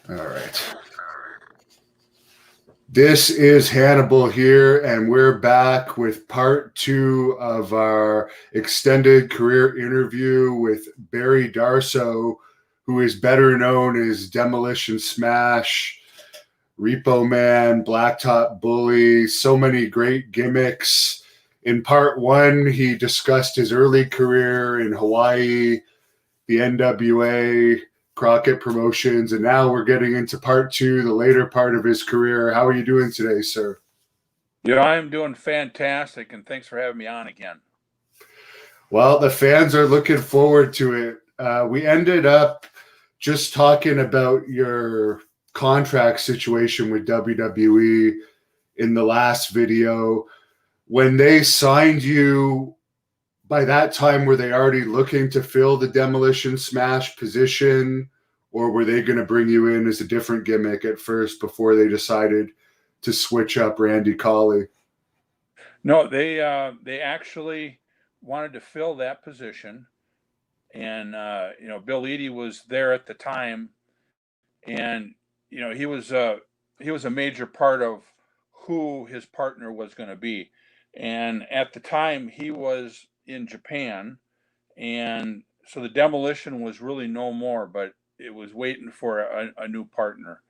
All right. This is Hannibal here, and we're back with part 2 of our extended career interview with Barry Darsow, who is better known as Demolition Smash, Repo Man, Blacktop Bully, so many great gimmicks. In part 1, he discussed his early career in Hawaii, the NWA, Crockett Promotions, and now we're getting into part 2, the later part of his career. How are you doing today, sir? Yeah, I'm doing fantastic, and thanks for having me on again. Well, the fans are looking forward to it. We ended up just talking about your contract situation with WWE in the last video. When they signed you, by that time, were they already looking to fill the Demolition Smash position, or were they going to bring you in as a different gimmick at first before they decided to switch up Randy Colley? No, they actually wanted to fill that position, and Bill Eadie was there at the time, and he was a major part of who his partner was going to be, and at the time he was in Japan, and so the Demolition was really no more, but it was waiting for a new partner.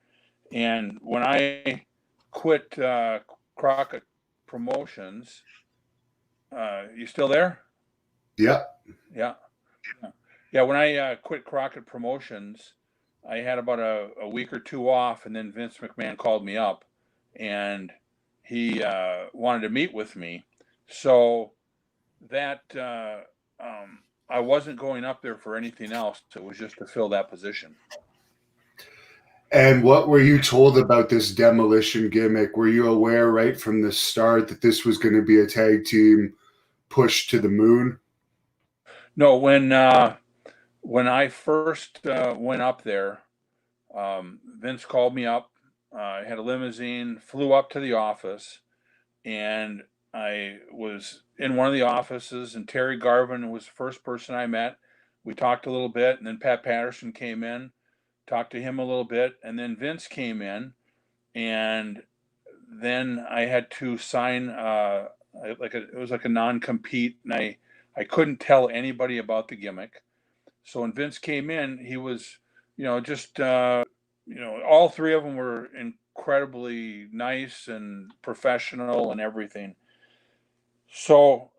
And when I quit Crockett Promotions, you still there? Yep. Yeah, yeah. When I quit Crockett Promotions, I had about a week or two off, and then Vince McMahon called me up, and he wanted to meet with me. So that I wasn't going up there for anything else. It was just to fill that position. And what were you told about this Demolition gimmick? Were you aware right from the start that this was going to be a tag team push to the moon? No, when I first went up there, Vince called me up. I had a limousine, flew up to the office, and I was in one of the offices, and Terry Garvin was the first person I met. We talked a little bit, and then Pat Patterson came in, talked to him a little bit, and then Vince came in, and then I had to sign it was like a non-compete, and I couldn't tell anybody about the gimmick. So when Vince came in, he was, just all three of them were incredibly nice and professional and everything. So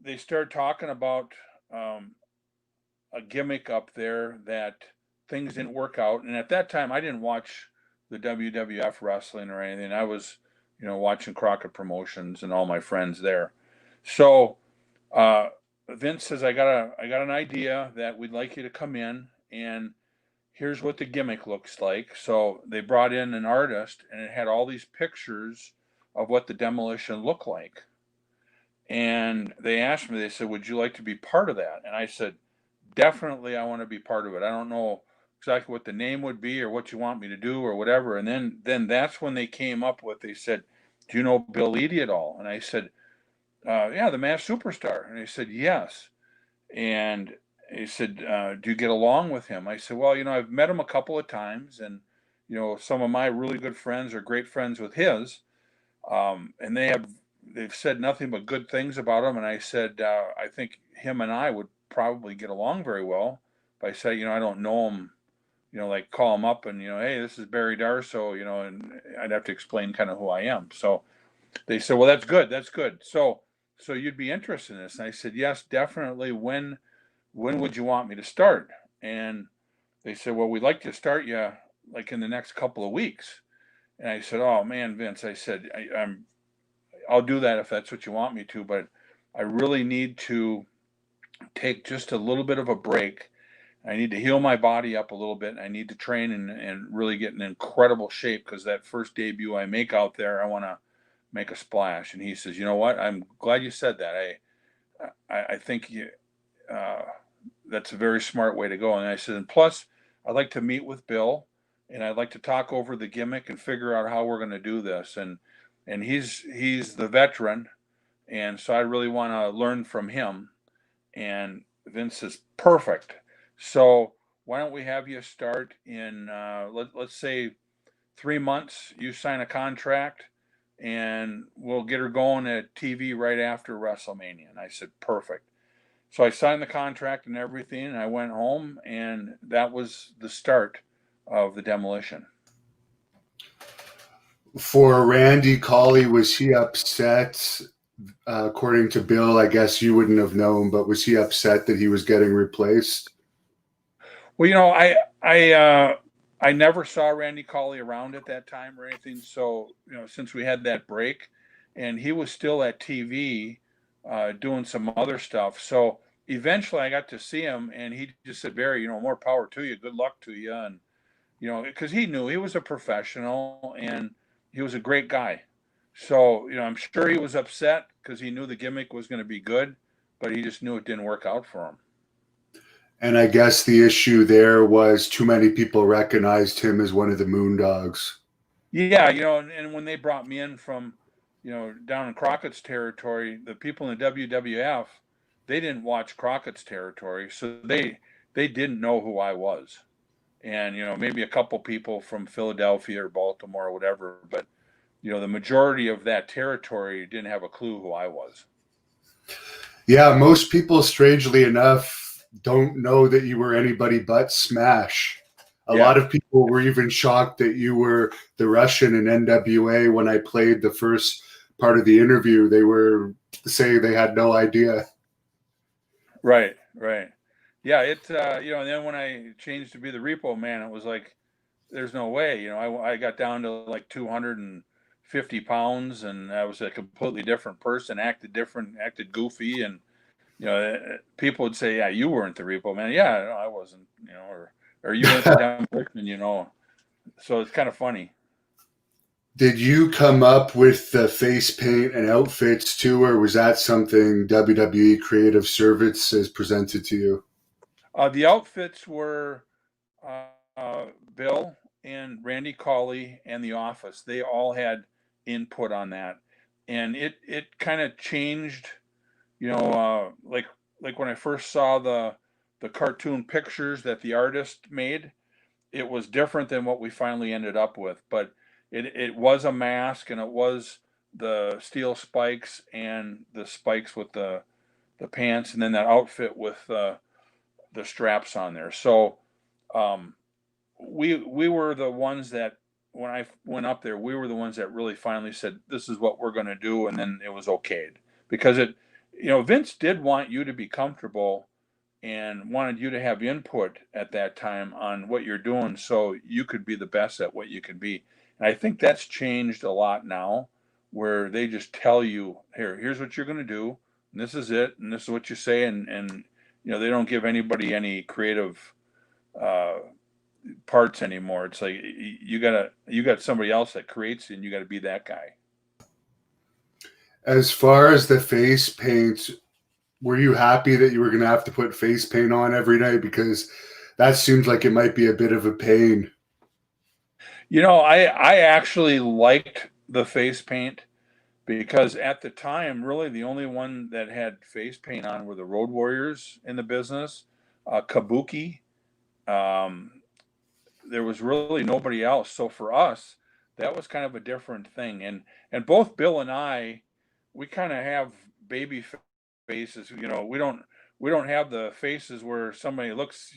they started talking about um, a gimmick up there that things didn't work out. And at that time, I didn't watch the WWF wrestling or anything. I was, watching Crockett Promotions and all my friends there. So uh, Vince says, I got an idea that we'd like you to come in, and here's what the gimmick looks like. So they brought in an artist, and it had all these pictures of what the Demolition looked like. And they asked me, they said, would you like to be part of that? And I said, definitely, I want to be part of it. I don't know exactly what the name would be or what you want me to do or whatever. And then that's when they came up with, they said, do you know Bill Eadie at all? And I said, yeah, the Masked Superstar. And he said, yes. And he said, do you get along with him? I said, well, I've met him a couple of times, and, some of my really good friends are great friends with his. And they've said nothing but good things about him. And I said, I think him and I would probably get along very well. But I said, I don't know him, like call him up and, hey, this is Barry Darsow, and I'd have to explain kind of who I am. So they said, well, that's good. That's good. So you'd be interested in this? And I said, yes, definitely. When would you want me to start? And they said, well, we'd like to start you like in the next couple of weeks. And I said, oh man, Vince, I said, I'll do that if that's what you want me to, but I really need to take just a little bit of a break. I need to heal my body up a little bit. I need to train and really get in incredible shape, because that first debut I make out there, I want to make a splash. And he says, you know what? I'm glad you said that. I think uh, that's a very smart way to go. And I said, and plus, I'd like to meet with Bill, and I'd like to talk over the gimmick and figure out how we're going to do this. And he's the veteran, and so I really want to learn from him. And Vince says, perfect. So why don't we have you start in, let's say 3 months, you sign a contract and we'll get her going at TV right after WrestleMania. And I said, perfect. So I signed the contract and everything, and I went home, and that was the start of the Demolition. For Randy Colley, was he upset? According to Bill, I guess you wouldn't have known, but was he upset that he was getting replaced? Well, I never saw Randy Colley around at that time or anything. So, since we had that break, and he was still at TV doing some other stuff. So eventually I got to see him, and he just said, Barry, more power to you. Good luck to you. And, because he knew he was a professional and he was a great guy. So, I'm sure he was upset because he knew the gimmick was going to be good, but he just knew it didn't work out for him. And I guess the issue there was too many people recognized him as one of the Moondogs. Yeah, and when they brought me in from, down in Crockett's territory, the people in the WWF, they didn't watch Crockett's territory, so they didn't know who I was. And, maybe a couple people from Philadelphia or Baltimore or whatever, but, the majority of that territory didn't have a clue who I was. Yeah, most people, strangely enough, don't know that you were anybody but Smash. A lot of people were even shocked that you were the Russian in NWA. When I played the first part of the interview, they were saying they had no idea. Right. Yeah, and then when I changed to be the Repo Man, it was like, there's no way. I got down to like 250 pounds, and I was a completely different person, acted different, acted goofy, and people would say, "Yeah, you weren't the Repo Man." Yeah, no, I wasn't. Or you weren't the Demolition. So it's kind of funny. Did you come up with the face paint and outfits too, or was that something WWE Creative Services presented to you? The outfits were Bill and Randy Colley and The Office. They all had input on that, and it kind of changed. Like when I first saw the cartoon pictures that the artist made, it was different than what we finally ended up with. But it was a mask, and it was the steel spikes and the spikes with the pants, and then that outfit with the straps on there. So we were the ones that, when I went up there, we were the ones that really finally said, this is what we're going to do. And then it was okayed, because Vince did want you to be comfortable and wanted you to have input at that time on what you're doing, so you could be the best at what you can be. And I think that's changed a lot now, where they just tell you, here's what you're going to do, and this is it, and this is what you say, and they don't give anybody any creative parts anymore. It's like you got somebody else that creates it, and you got to be that guy. As far as the face paint, were you happy that you were going to have to put face paint on every night? Because that seems like it might be a bit of a pain. I actually liked the face paint, because at the time, really the only one that had face paint on were the Road Warriors in the business, Kabuki. There was really nobody else. So for us, that was kind of a different thing. And both Bill and I, we kind of have baby faces. We don't have the faces where somebody looks.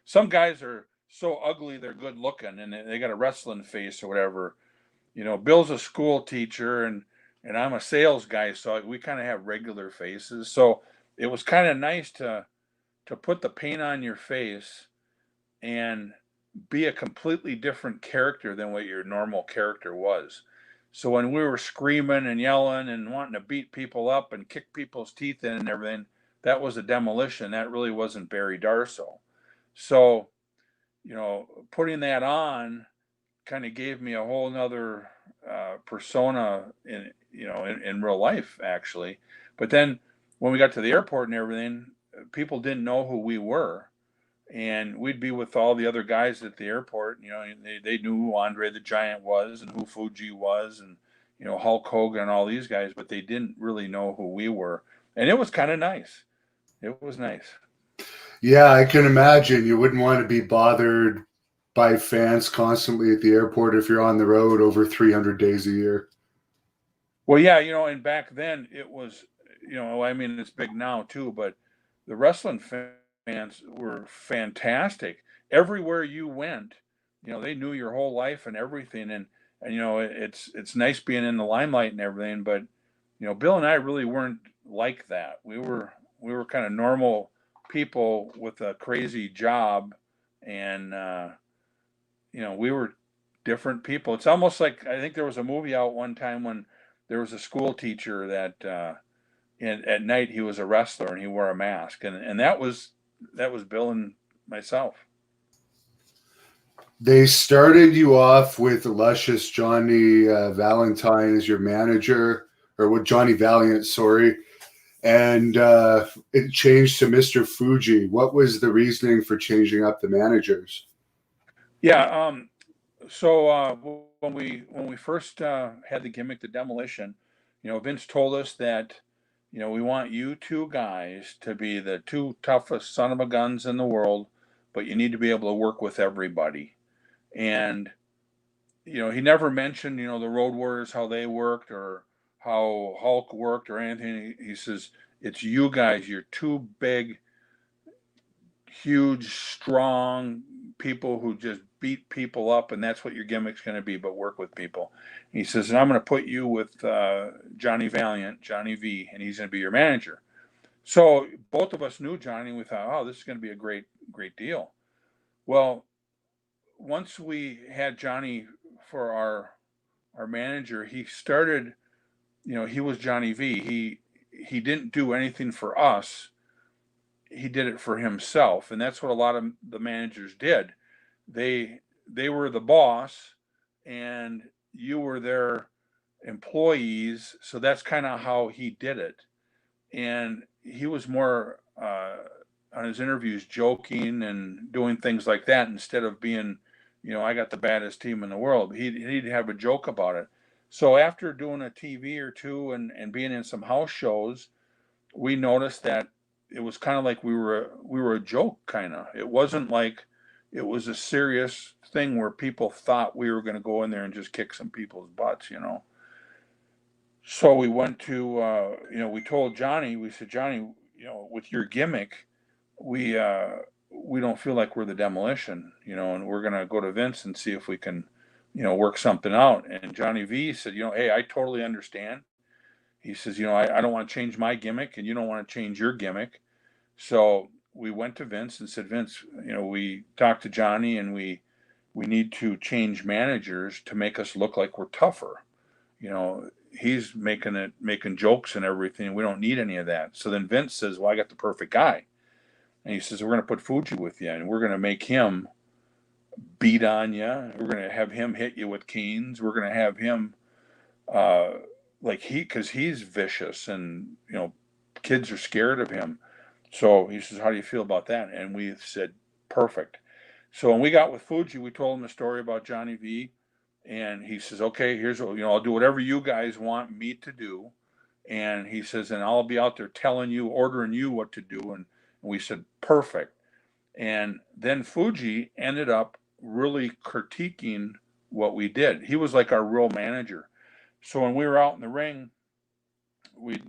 Some guys are so ugly they're good looking, and they got a wrestling face or whatever. Bill's a school teacher, and I'm a sales guy, so we kind of have regular faces. So it was kind of nice to put the paint on your face and be a completely different character than what your normal character was. So when we were screaming and yelling and wanting to beat people up and kick people's teeth in and everything, that was a Demolition. That really wasn't Barry Darso. So, putting that on kind of gave me a whole nother persona in real life, actually. But then when we got to the airport and everything, people didn't know who we were. And we'd be with all the other guys at the airport. They knew who Andre the Giant was and who Fuji was, and Hulk Hogan and all these guys, but they didn't really know who we were. And it was kind of nice. It was nice. Yeah, I can imagine you wouldn't want to be bothered by fans constantly at the airport if you're on the road over 300 days a year. Well, yeah, and back then it was, I mean, it's big now too, but the wrestling fans were fantastic. Everywhere you went, they knew your whole life and everything, and it's nice being in the limelight and everything, but Bill and I really weren't like that. We were kind of normal people with a crazy job, and we were different people. It's almost like I think there was a movie out one time when there was a school teacher that at night he was a wrestler and he wore a mask, and that was Bill and myself. They started you off with luscious Johnny Valentine as your manager, or with Johnny Valiant, sorry, and it changed to Mr. Fuji. What was the reasoning for changing up the managers? Yeah. So when we first had the gimmick, the Demolition, Vince told us that we want you two guys to be the two toughest son of a guns in the world, but you need to be able to work with everybody. And he never mentioned, the Road Warriors, how they worked or how Hulk worked or anything. He says, it's you guys. You're two big, huge, strong people who just beat people up, and that's what your gimmick's going to be, but work with people. And he says, and I'm going to put you with Johnny Valiant, Johnny V, and he's going to be your manager. So both of us knew Johnny. We thought, oh, this is going to be a great, great deal. Well, once we had Johnny for our manager, he started, he was Johnny V. He didn't do anything for us. He did it for himself, and that's what a lot of the managers did. They were the boss, and you were their employees. So that's kind of how he did it. And he was more on his interviews joking and doing things like that instead of being, I got the baddest team in the world. He'd have a joke about it. So after doing a TV or two and being in some house shows, we noticed that it was kind of like we were a joke, kind of. It wasn't like it was a serious thing where people thought we were going to go in there and just kick some people's butts. So we went to, we told Johnny, we said, Johnny, with your gimmick, we we don't feel like we're the Demolition, and we're gonna go to Vince and see if we can, work something out. And Johnny V said, hey, I totally understand. He says, I don't want to change my gimmick, and you don't want to change your gimmick. So we went to Vince and said, Vince, we talked to Johnny, and we need to change managers to make us look like we're tougher. He's making jokes and everything. We don't need any of that. So then Vince says, well, I got the perfect guy. And he says, we're going to put Fuji with you, and we're going to make him beat on you. We're going to have him hit you with canes. We're going to have him, uh, because he's vicious, and, kids are scared of him. So he says, how do you feel about that? And we said, perfect. So when we got with Fuji, we told him the story about Johnny V. And he says, okay, here's what, I'll do whatever you guys want me to do. And he says, and I'll be out there telling you, ordering you what to do. And we said, perfect. And then Fuji ended up really critiquing what we did. He was like our real manager. So when we were out in the ring, we'd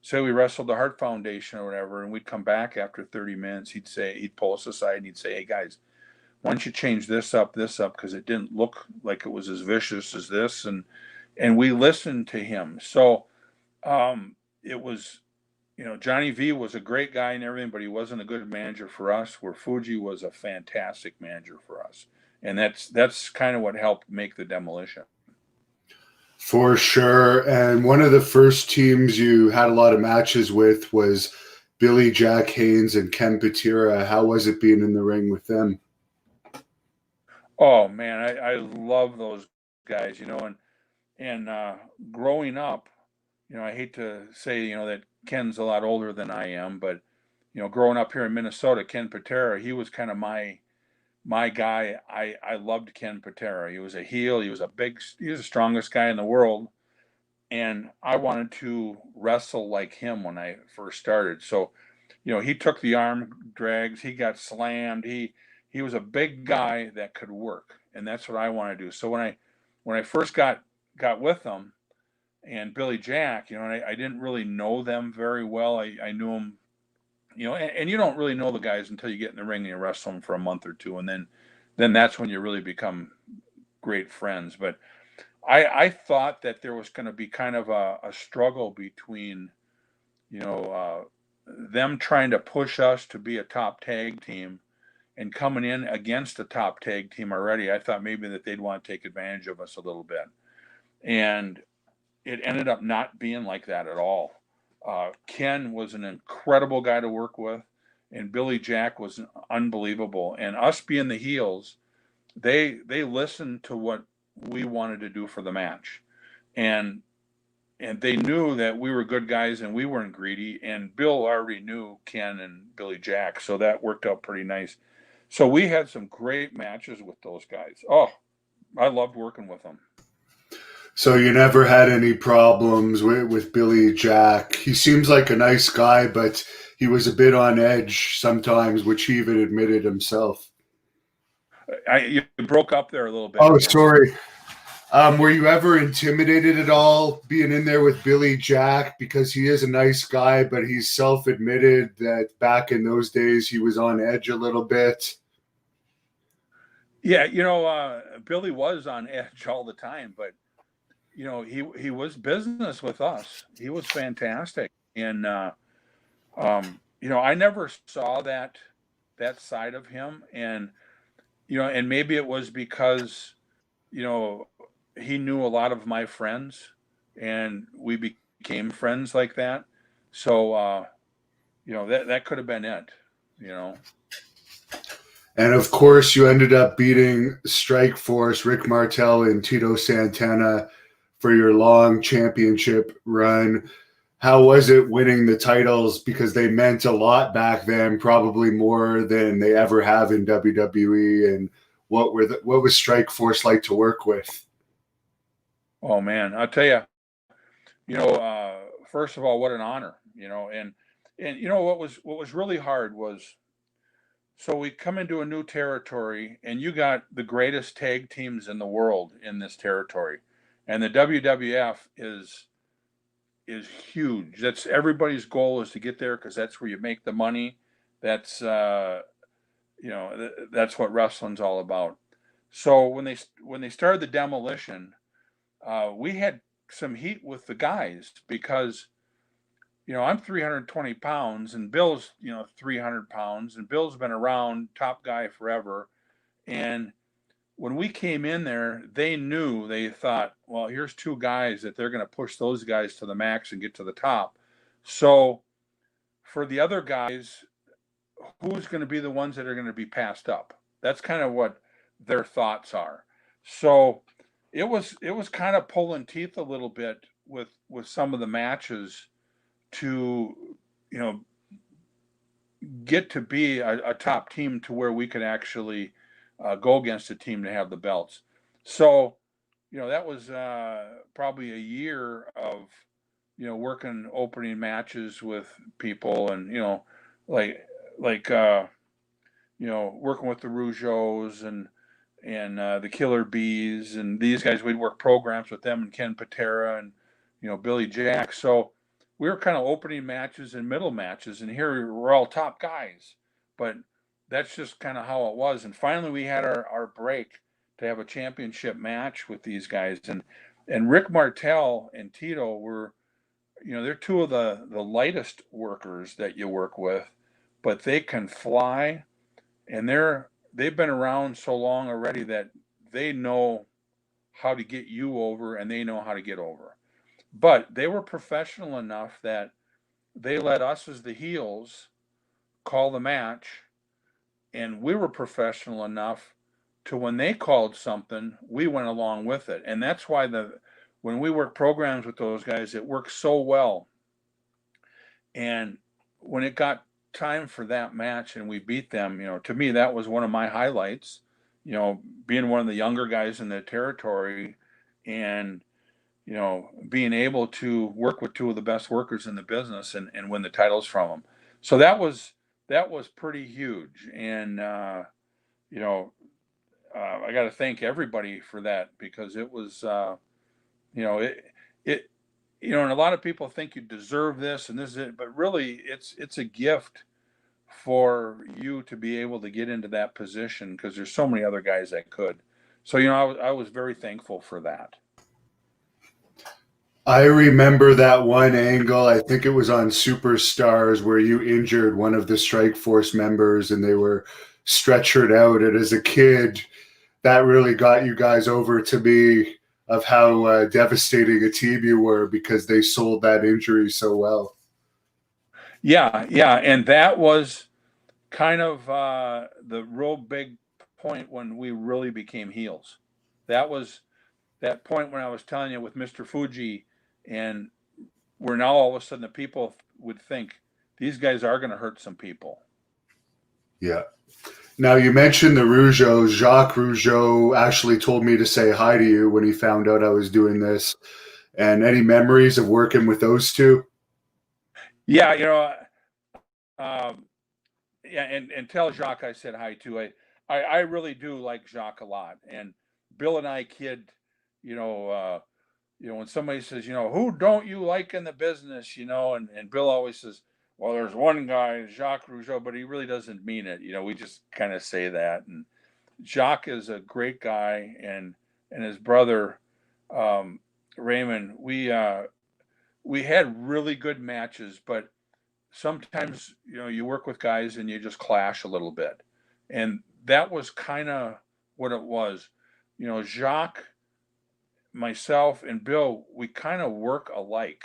say we wrestled the Heart Foundation or whatever, and we'd come back after 30 minutes. He'd pull us aside and he'd say, hey guys, why don't you change this up, because it didn't look like it was as vicious as this. And we listened to him. So it was, Johnny V was a great guy and everything, but he wasn't a good manager for us, where Fuji was a fantastic manager for us. And that's kind of what helped make the Demolition. For sure. And one of the first teams you had a lot of matches with was Billy Jack Haynes and Ken Patera. How was it being in the ring with them? Oh man, I love those guys, and growing up, I hate to say, that Ken's a lot older than I am, but growing up here in Minnesota, Ken Patera, he was kind of my guy. I loved Ken Patera. He was a heel. He was the strongest guy in the world, and I wanted to wrestle like him when I first started. So he took the arm drags, he got slammed. He was a big guy that could work, and that's what I want to do. So when I first got with them and Billy Jack, and I didn't really know them very well. I knew them, and you don't really know the guys until you get in the ring and you wrestle them for a month or two, and then that's when you really become great friends. But I thought that there was going to be kind of a struggle between, them trying to push us to be a top tag team and coming in against a top tag team already. I thought maybe that they'd want to take advantage of us a little bit. And it ended up not being like that at all. Ken was an incredible guy to work with, and Billy Jack was unbelievable. And us being the heels, they listened to what we wanted to do for the match, and they knew that we were good guys and we weren't greedy. And Bill already knew Ken and Billy Jack, so that worked out pretty nice. So we had some great matches with those guys. Oh, I loved working with them. So you never had any problems with Billy Jack. He seems like a nice guy, but he was a bit on edge sometimes, which he even admitted himself. You broke up there a little bit. Oh, sorry. Were you ever intimidated at all being in there with Billy Jack? Because he is a nice guy, but he's self-admitted that back in those days he was on edge a little bit. Yeah, Billy was on edge all the time, but he was business with us. He was fantastic, and I never saw that side of him, and and maybe it was because he knew a lot of my friends, and we became friends like that. So that could have been it. And of course, you ended up beating Strike Force, Rick Martel, and Tito Santana for your long championship run. How was it winning the titles? Because they meant a lot back then, probably more than they ever have in WWE. And what was Strike Force like to work with? Oh man, I'll tell you. First of all, what an honor. And what was really hard was, so we come into a new territory, and you got the greatest tag teams in the world in this territory, and the WWF is huge. That's everybody's goal, is to get there, because that's where you make the money. That's that's what wrestling's all about. So when they started the Demolition, we had some heat with the guys, because I'm 320 pounds and Bill's 300 pounds, and Bill's been around, top guy forever. And when we came in there, they thought, well, here's two guys that they're going to push those guys to the max and get to the top. So for the other guys, who's going to be the ones that are going to be passed up? That's kind of what their thoughts are. So it was kind of pulling teeth a little bit with some of the matches to get to be a top team, to where we could actually go against a team to have the belts. So that was probably a year of working opening matches with people, and like working with the Rougeaus and the Killer Bees, and these guys. We'd work programs with them, and Ken Patera, and Billy Jack. So we were kind of opening matches and middle matches, and here we're all top guys. But that's just kind of how it was. And finally we had our break to have a championship match with these guys. And Rick Martel and Tito were, they're two of the lightest workers that you work with, but they can fly, and they've been around so long already that they know how to get you over, and they know how to get over. But they were professional enough that they let us, as the heels, call the match, and we were professional enough to, when they called something, we went along with it. And that's why when we work programs with those guys, it works so well. And when it got time for that match and we beat them, to me, that was one of my highlights, being one of the younger guys in the territory, and being able to work with two of the best workers in the business, and win the titles from them. So that was pretty huge. And, you know, I got to thank everybody for that, because it was, you know, it, you know, and a lot of people think you deserve this and this is it, but really it's a gift for you to be able to get into that position, because there's so many other guys that could. So, you know, I was very thankful for that. I remember that one angle. I think it was on Superstars where you injured one of the Strike Force members and they were stretchered out. And as a kid, that really got you guys over to me of how devastating a team you were, because they sold that injury so well. Yeah, yeah, and that was kind of the real big point when we really became heels. That was that point when I was telling you with Mr. Fuji, and where now all of a sudden the people would think these guys are going to hurt some people. Yeah. Now, you mentioned the Rougeaus. Jacques Rougeau actually told me to say hi to you when he found out I was doing this. And any memories of working with those two? Yeah, you know, um, yeah, and tell Jacques I said hi too. I really do like Jacques a lot, and Bill and I kid, you know, when somebody says, you know, who don't you like in the business, you know, and Bill always says, well, there's one guy, Jacques Rougeau, but he really doesn't mean it. You know, we just kind of say that. And Jacques is a great guy, and his brother, um, Raymond, we had really good matches, but sometimes, you know, you work with guys and you just clash a little bit. And that was kind of what it was. You know, Jacques, myself, and Bill, we kind of work alike.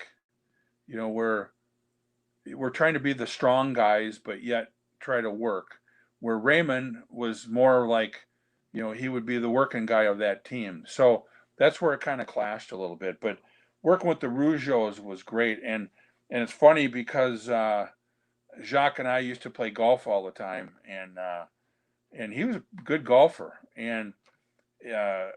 You know, we're trying to be the strong guys, but yet try to work. Where Raymond was more like, you know, he would be the working guy of that team. So that's where it kind of clashed a little bit. But working with the Rougeaus was great, and it's funny because Jacques and I used to play golf all the time, and he was a good golfer, and uh,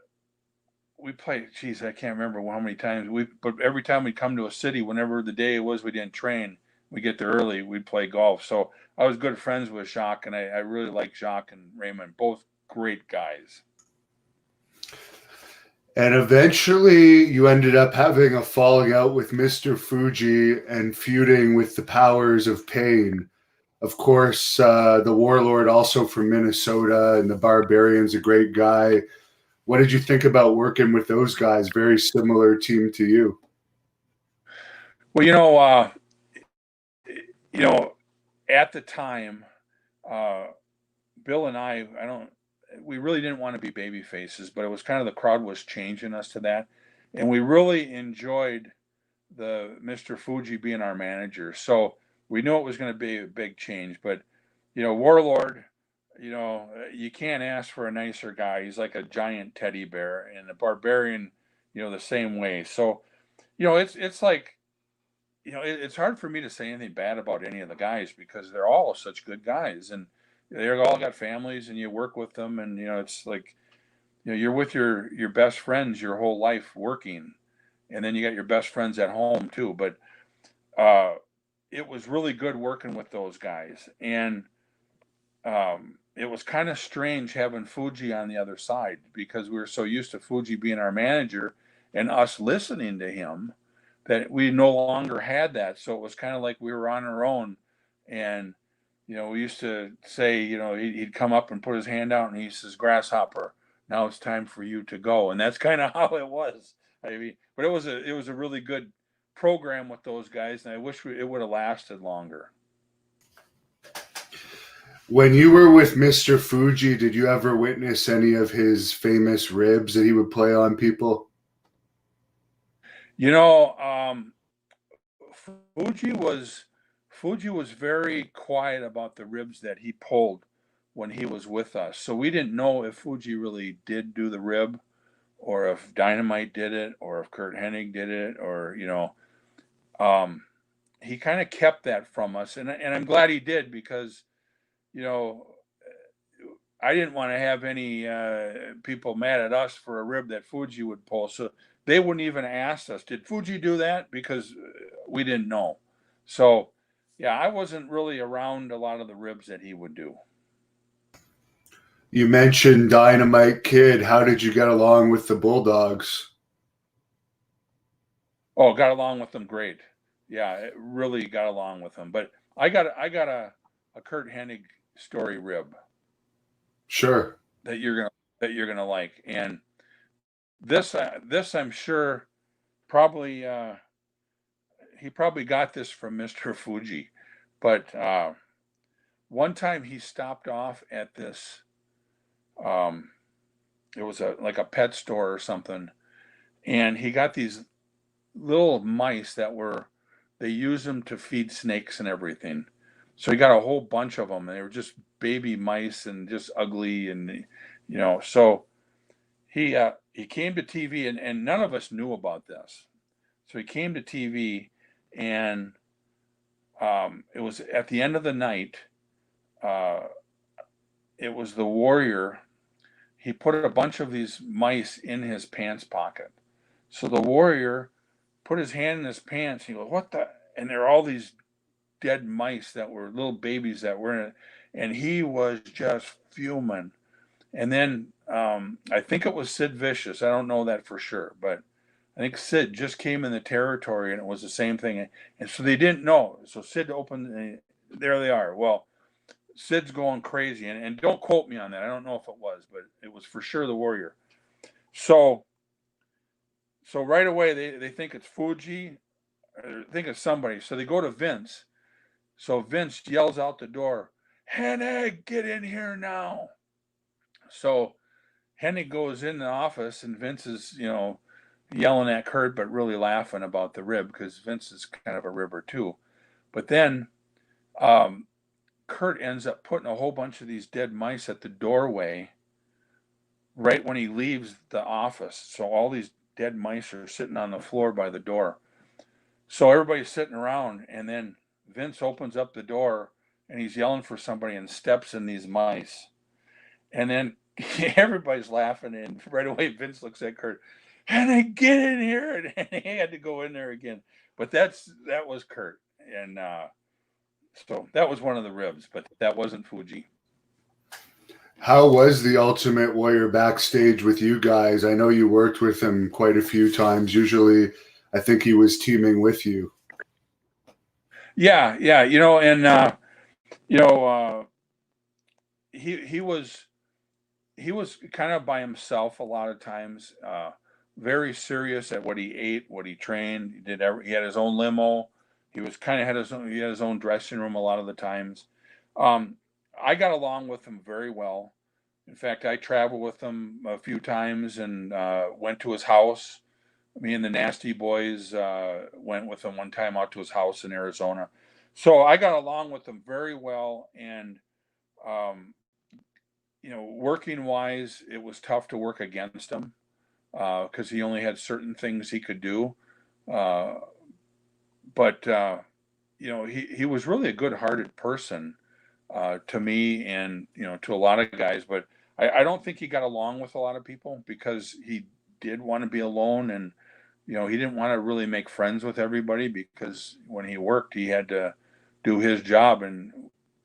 we played. Geez, I can't remember how many times but every time we come to a city, whenever the day it was, we didn't train. We get there early. We'd play golf. So I was good friends with Jacques, and I really like Jacques and Raymond, both great guys. And eventually you ended up having a falling out with Mr. Fuji and feuding with the Powers of Pain. Of course, the Warlord also from Minnesota, and the Barbarian's a great guy. What did you think about working with those guys? Very similar team to you. Well, you know, at the time, uh, Bill and I don't, we really didn't want to be baby faces, but it was kind of the crowd was changing us to that, and we really enjoyed the Mr. Fuji being our manager. So we knew it was going to be a big change, but you know, Warlord, you know, you can't ask for a nicer guy. He's like a giant teddy bear, and the Barbarian, you know, the same way. So, you know, it's like, you know, it's hard for me to say anything bad about any of the guys, because they're all such good guys, and they're all got families, and you work with them, and you know, it's like, you know, you're with your best friends your whole life working, and then you got your best friends at home too. But uh, it was really good working with those guys, and it was kind of strange having Fuji on the other side, because we were so used to Fuji being our manager and us listening to him, that we no longer had that. So it was kind of like we were on our own. And, you know, we used to say, you know, he'd come up and put his hand out and he says, Grasshopper, now it's time for you to go. And that's kind of how it was. I mean, but it was a really good program with those guys. And I wish it would have lasted longer. When you were with Mr. Fuji, did you ever witness any of his famous ribs that he would play on people? You know, Fuji was Fuji was very quiet about the ribs that he pulled when he was with us. So we didn't know if Fuji really did do the rib, or if Dynamite did it, or if Kurt Hennig did it, or you know, um, he kind of kept that from us, and I'm glad he did, because you know, I didn't want to have any people mad at us for a rib that Fuji would pull. So they wouldn't even ask us, did Fuji do that? Because we didn't know. So Yeah, I wasn't really around a lot of the ribs that he would do. You mentioned Dynamite Kid. How did you get along with the Bulldogs? Oh, got along with them great. Yeah, it really got along with them. But I got a Kurt Hennig story rib Sure. that you're gonna like, and this I'm sure probably he probably got this from Mr. Fuji, but one time he stopped off at this um, it was like a pet store or something, and he got these little mice that were they use them to feed snakes and everything. So he got a whole bunch of them. And they were just baby mice and just ugly, and so he came to TV, and none of us knew about this. So he came to TV, and it was at the end of the night. Uh, it was the Warrior. He put a bunch of these mice in his pants pocket. So the Warrior put his hand in his pants. And he goes, "What the?" And there are all these dead mice that were little babies that were in it, and he was just fuming. And then I think it was Sid Vicious. I don't know that for sure, but I think Sid just came in the territory, and it was the same thing. And so they didn't know. So Sid opened, and there they are. Well, Sid's going crazy, and don't quote me on that. I don't know if it was, but it was for sure the Warrior. So right away they think it's Fuji, or think it's somebody. So they go to Vince. So Vince yells out the door, "Hennig, get in here now." So Hennig goes in the office, and Vince is, yelling at Kurt, but really laughing about the rib because Vince is kind of a ribber too. But then um, Kurt ends up putting a whole bunch of these dead mice at the doorway right when he leaves the office. So all these dead mice are sitting on the floor by the door. So everybody's sitting around, and then Vince opens up the door, and he's yelling for somebody and steps in these mice. And then everybody's laughing, and right away Vince looks at Kurt, "And I get in here," and he had to go in there again. But that was Kurt, and so that was one of the ribs, but that wasn't Fuji. How was the Ultimate Warrior backstage with you guys? I know you worked with him quite a few times. Usually, I think he was teaming with you. Yeah, yeah, and you know, uh, he was kind of by himself a lot of times. Very serious at what he ate, what he trained. He had his own limo. He was kind of he had his own dressing room a lot of the times. Um, I got along with him very well. In fact, I traveled with him a few times and went to his house. Me and the Nasty Boys went with him one time out to his house in Arizona. So I got along with him very well, and um, working wise, it was tough to work against him because he only had certain things he could do. Uh, but he was really a good-hearted person to me, and to a lot of guys. But I don't think he got along with a lot of people because he did want to be alone, and he didn't want to really make friends with everybody because when he worked, he had to do his job, and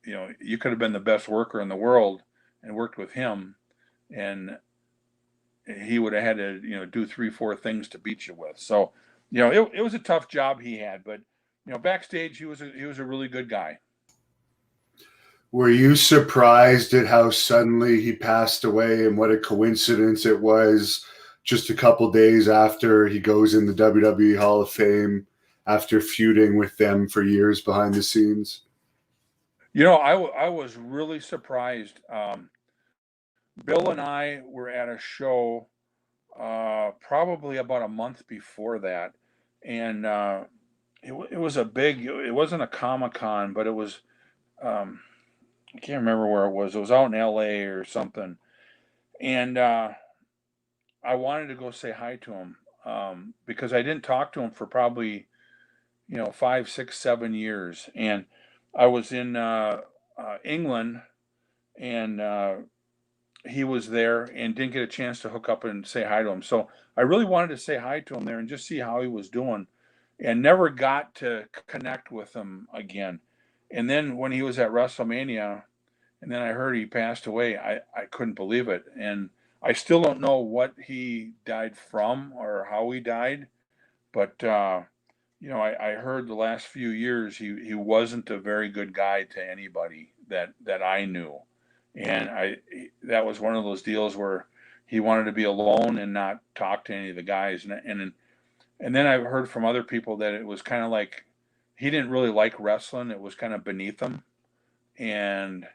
you could have been the best worker in the world and worked with him, and he would have had to do three, four things to beat you with. So it was a tough job he had, but backstage he was a really good guy. Were you surprised at how suddenly he passed away and what a coincidence it was just a couple days after he goes in the WWE Hall of Fame after feuding with them for years behind the scenes? I was really surprised. Bill and I were at a show probably about a month before that, and it was a big. It wasn't a Comic-Con, but it was. Um, I can't remember where it was. It was out in L.A. or something, and I wanted to go say hi to him because I didn't talk to him for probably 5, 6, 7 years, and I was in England, and he was there and didn't get a chance to hook up and say hi to him. So I really wanted to say hi to him there and just see how he was doing, and never got to connect with him again. And then when he was at WrestleMania, and then I heard he passed away, I couldn't believe it. And I still don't know what he died from or how he died, but I heard the last few years he wasn't a very good guy to anybody that I knew, and that was one of those deals where he wanted to be alone and not talk to any of the guys, and then I've heard from other people that it was kind of like he didn't really like wrestling; it was kind of beneath him, and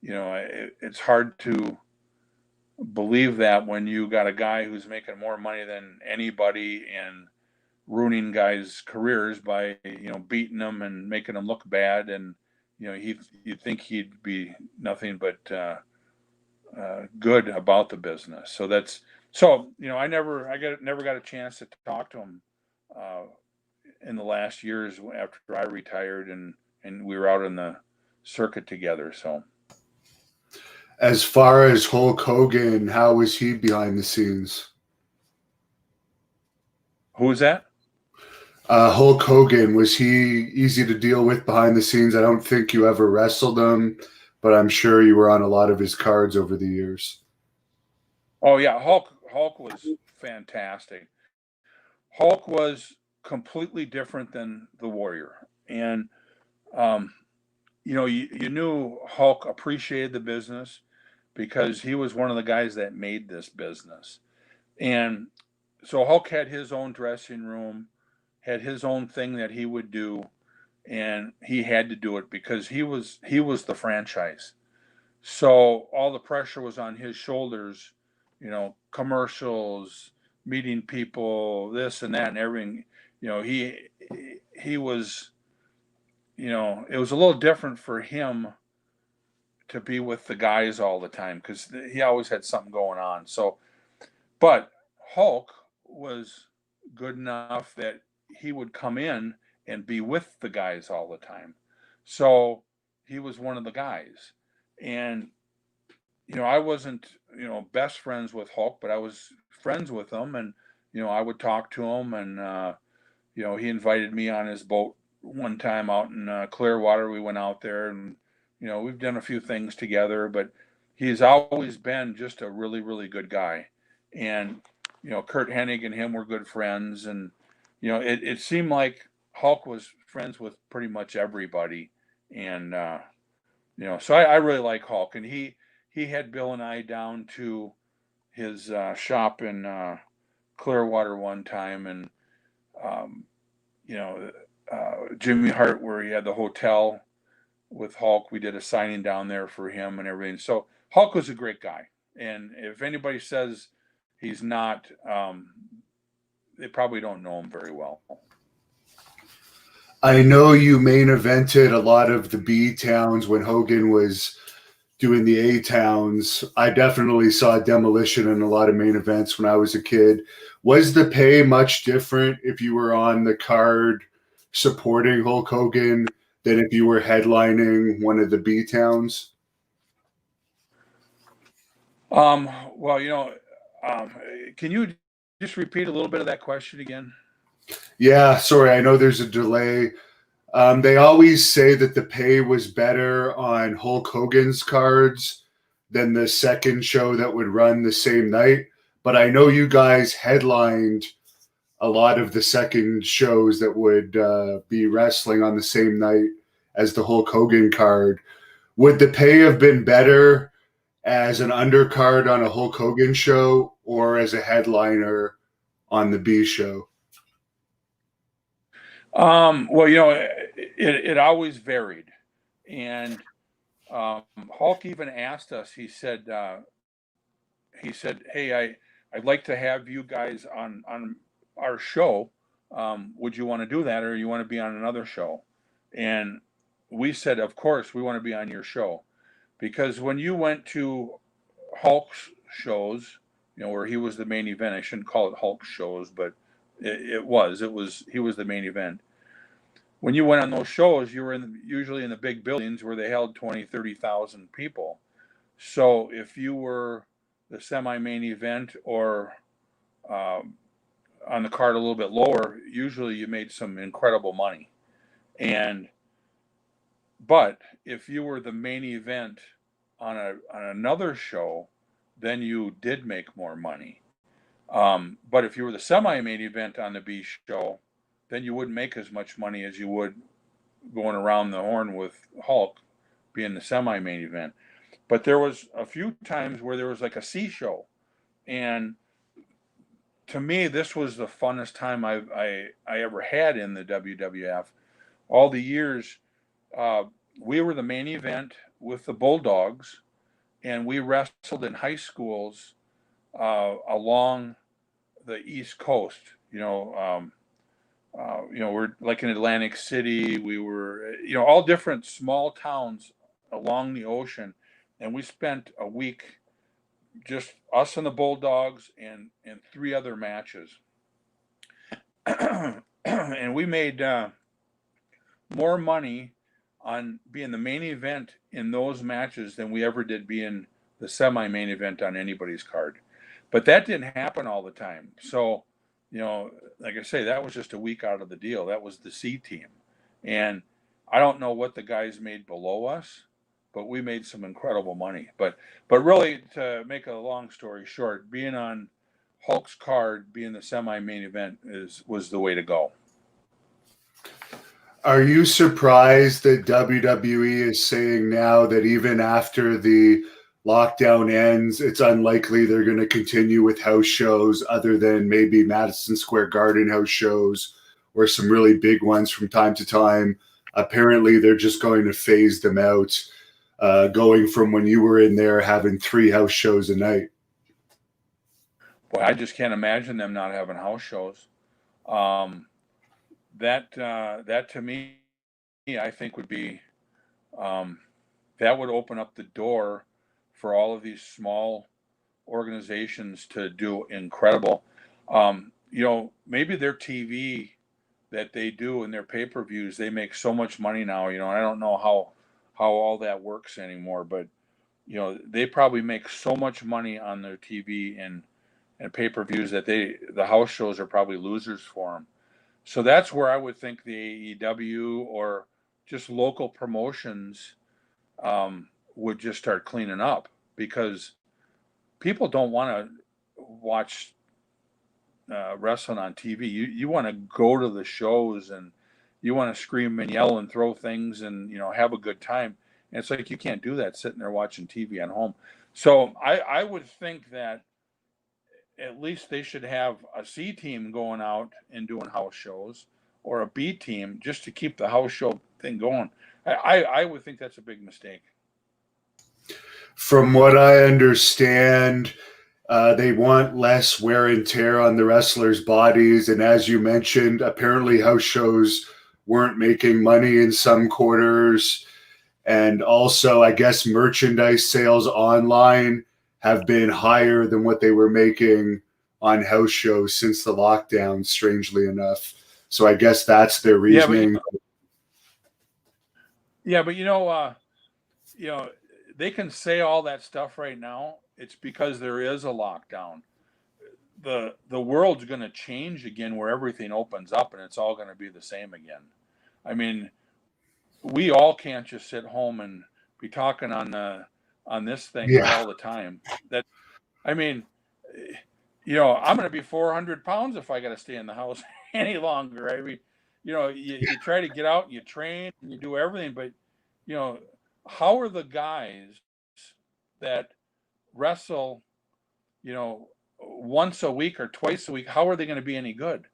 it's hard to believe that when you got a guy who's making more money than anybody and ruining guys' careers by beating them and making them look bad, and you'd think he'd be nothing but good about the business. I never got a chance to talk to him uh, in the last years after I retired, and we were out in the circuit together. So As far as Hulk Hogan, how was he behind the scenes? who is that? Hulk Hogan, was he easy to deal with behind the scenes? I don't think you ever wrestled him, but I'm sure you were on a lot of his cards over the years. Oh yeah, Hulk was fantastic. Hulk was completely different than the Warrior, and um, you knew Hulk appreciated the business because he was one of the guys that made this business. And so Hulk had his own dressing room, had his own thing that he would do, and he had to do it because he was the franchise. So all the pressure was on his shoulders, commercials, meeting people, this and that and everything. He was, it was a little different for him to be with the guys all the time because he always had something going on. So, but Hulk was good enough that he would come in and be with the guys all the time. So he was one of the guys. And, I wasn't, best friends with Hulk, but I was friends with him. And, I would talk to him. And, he invited me on his boat one time out in Clearwater. We went out there and, we've done a few things together, but he's always been just a really, really good guy. And, Kurt Hennig and him were good friends. And, it seemed like Hulk was friends with pretty much everybody. And, so I really like Hulk. And he had Bill and I down to his shop in Clearwater one time. And, um, you know, Jimmy Hart, where he had the hotel with Hulk. We did a signing down there for him and everything. So Hulk was a great guy. And if anybody says he's not, they probably don't know him very well. I know you main evented a lot of the B towns when Hogan was doing the A towns. I definitely saw Demolition in a lot of main events when I was a kid. Was the pay much different if you were on the card supporting Hulk Hogan than if you were headlining one of the B towns? Well, can you just repeat a little bit of that question again? Yeah, sorry, I know there's a delay. They always say that the pay was better on Hulk Hogan's cards than the second show that would run the same night. But I know you guys headlined a lot of the second shows that would be wrestling on the same night as the Hulk Hogan card. Would the pay have been better as an undercard on a Hulk Hogan show or as a headliner on the B show? Well, it always varied, and Hulk even asked us. He said, "Hey, I'd like to have you guys on our show. Would you want to do that, or you want to be on another show?" And we said, "Of course, we want to be on your show," because when you went to Hulk's shows, where he was the main event. I shouldn't call it Hulk shows, but he was the main event. When you went on those shows, you were usually in the big buildings where they held 20, 30,000 people. So if you were the semi-main event or um, on the card a little bit lower, usually you made some incredible money. And But if you were the main event on another show, then you did make more money. But if you were the semi-main event on the B show, then you wouldn't make as much money as you would going around the horn with Hulk being the semi-main event. But there was a few times where there was like a C show, and to me, this was the funnest time I ever had in the WWF. All the years, uh, we were the main event with the Bulldogs, and we wrestled in high schools along the East Coast. We're like in Atlantic City. We were, all different small towns along the ocean, and we spent a week just us and the Bulldogs and three other matches, and we made more money on being the main event in those matches than we ever did being the semi-main event on anybody's card. But that didn't happen all the time. So, like I say, that was just a week out of the deal. That was the C team. And I don't know what the guys made below us, but we made some incredible money. But really, to make a long story short, being on Hulk's card, being the semi-main event was the way to go. Are you surprised that WWE is saying now that even after the lockdown ends, it's unlikely they're going to continue with house shows other than maybe Madison Square Garden house shows or some really big ones from time to time? Apparently, they're just going to phase them out, going from when you were in there having 3 house shows a night. Boy, I just can't imagine them not having house shows. That to me, I think would be that would open up the door for all of these small organizations to do incredible. Maybe their TV that they do and their pay-per-views, they make so much money now. I don't know how all that works anymore, but they probably make so much money on their TV and pay-per-views that the house shows are probably losers for them. So that's where I would think the AEW or just local promotions would just start cleaning up, because people don't want to watch wrestling on TV. You want to go to the shows, and you want to scream and yell and throw things and have a good time. And it's like you can't do that sitting there watching TV at home. So I would think that at least they should have a C team going out and doing house shows, or a B team just to keep the house show thing going. I would think that's a big mistake. From what I understand, they want less wear and tear on the wrestlers' bodies. And as you mentioned, apparently house shows weren't making money in some quarters. And also, I guess merchandise sales online have been higher than what they were making on house shows since the lockdown, strangely enough. So I guess that's their reasoning. But they can say all that stuff right now. It's because there is a lockdown. The world's going to change again, where everything opens up and it's all going to be the same again. I mean, we all can't just sit home and be talking on this thing all the time. I'm going to be 400 pounds if I got to stay in the house any longer. I mean, you try to get out and you train and you do everything, but how are the guys that wrestle, once a week or twice a week, how are they going to be any good?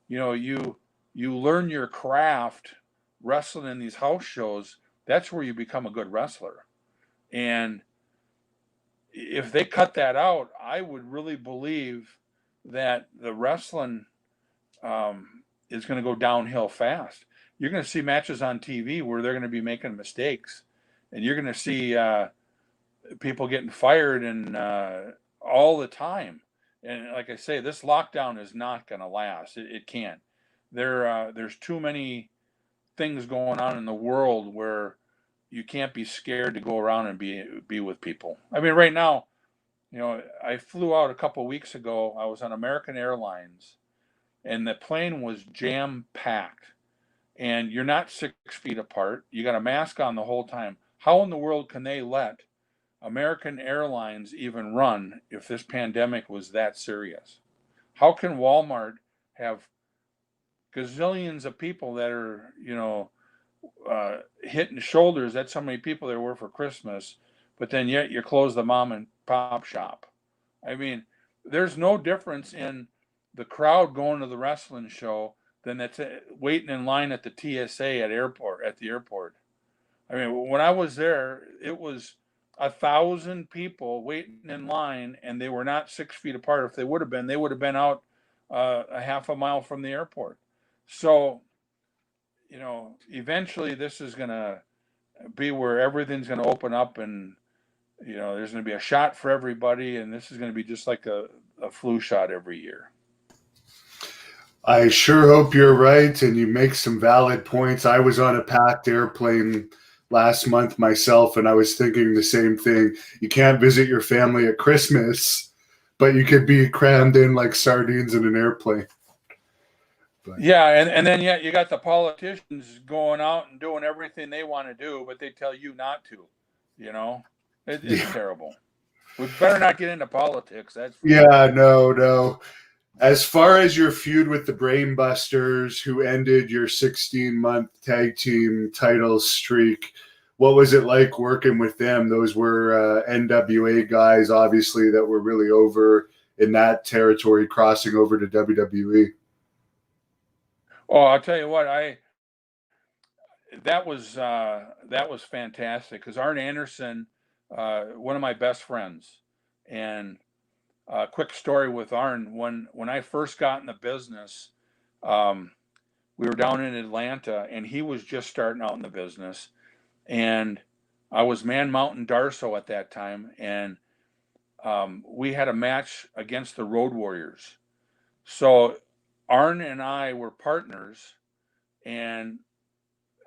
You learn your craft wrestling in these house shows. That's where you become a good wrestler. And if they cut that out, I would really believe that the wrestling is going to go downhill fast. You're going to see matches on TV where they're going to be making mistakes, and you're going to see people getting fired and all the time. And like I say, this lockdown is not going to last. It can't. There's too many things going on in the world where you can't be scared to go around and be with people. I mean, right now, I flew out a couple weeks ago. I was on American Airlines, and the plane was jam packed. and you're not 6 feet apart. You got a mask on the whole time. How in the world can they let American Airlines even run if this pandemic was that serious? How can Walmart have gazillions of people that are, hitting shoulders? That's how many people there were for Christmas, but then yet you close the mom and pop shop. I mean, there's no difference in the crowd going to the wrestling show than that's waiting in line at the TSA at the airport. I mean, when I was there, it was 1,000 people waiting in line, and they were not 6 feet apart. If they would have been out a half a mile from the airport. So, eventually this is going to be where everything's going to open up, and there's going to be a shot for everybody, and this is going to be just like a flu shot every year. I sure hope you're right, and you make some valid points. I was on a packed airplane last month myself, and I was thinking the same thing. You can't visit your family at Christmas, but you could be crammed in like sardines in an airplane. But. Yeah, and then you got the politicians going out and doing everything they want to do, but they tell you not to. It's terrible. We better not get into politics. No. As far as your feud with the Brainbusters, who ended your 16-month tag team title streak, what was it like working with them? Those were NWA guys, obviously, that were really over in that territory, crossing over to WWE. Oh, I'll tell you what, that was fantastic, because Arn Anderson, one of my best friends, and quick story with Arn, when I first got in the business, we were down in Atlanta, and he was just starting out in the business, and I was Man Mountain Darso at that time, and we had a match against the Road Warriors. So Arn and I were partners, and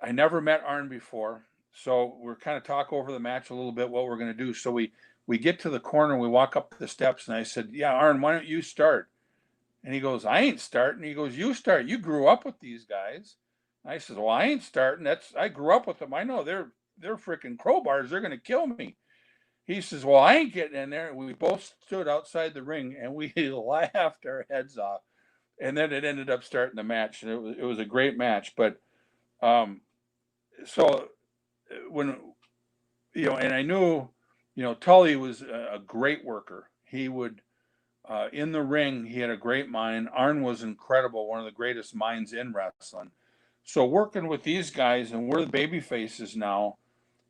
I never met Arn before, so we're kind of talk over the match a little bit, what we're going to do. So we get to the corner, and we walk up the steps, and I said, "Yeah, Arn, why don't you start?" And he goes, "I ain't starting." He goes, "You start. You grew up with these guys." And I said, "Well, I ain't starting. I grew up with them. I know they're freaking crowbars. They're going to kill me." He says, "Well, I ain't getting in there." We both stood outside the ring, and we laughed our heads off. And then it ended up starting the match, and it was a great match. But so when and I knew, Tully was a great worker. He would in the ring, he had a great mind. Arn was incredible, one of the greatest minds in wrestling. So working with these guys, and we're the baby faces now.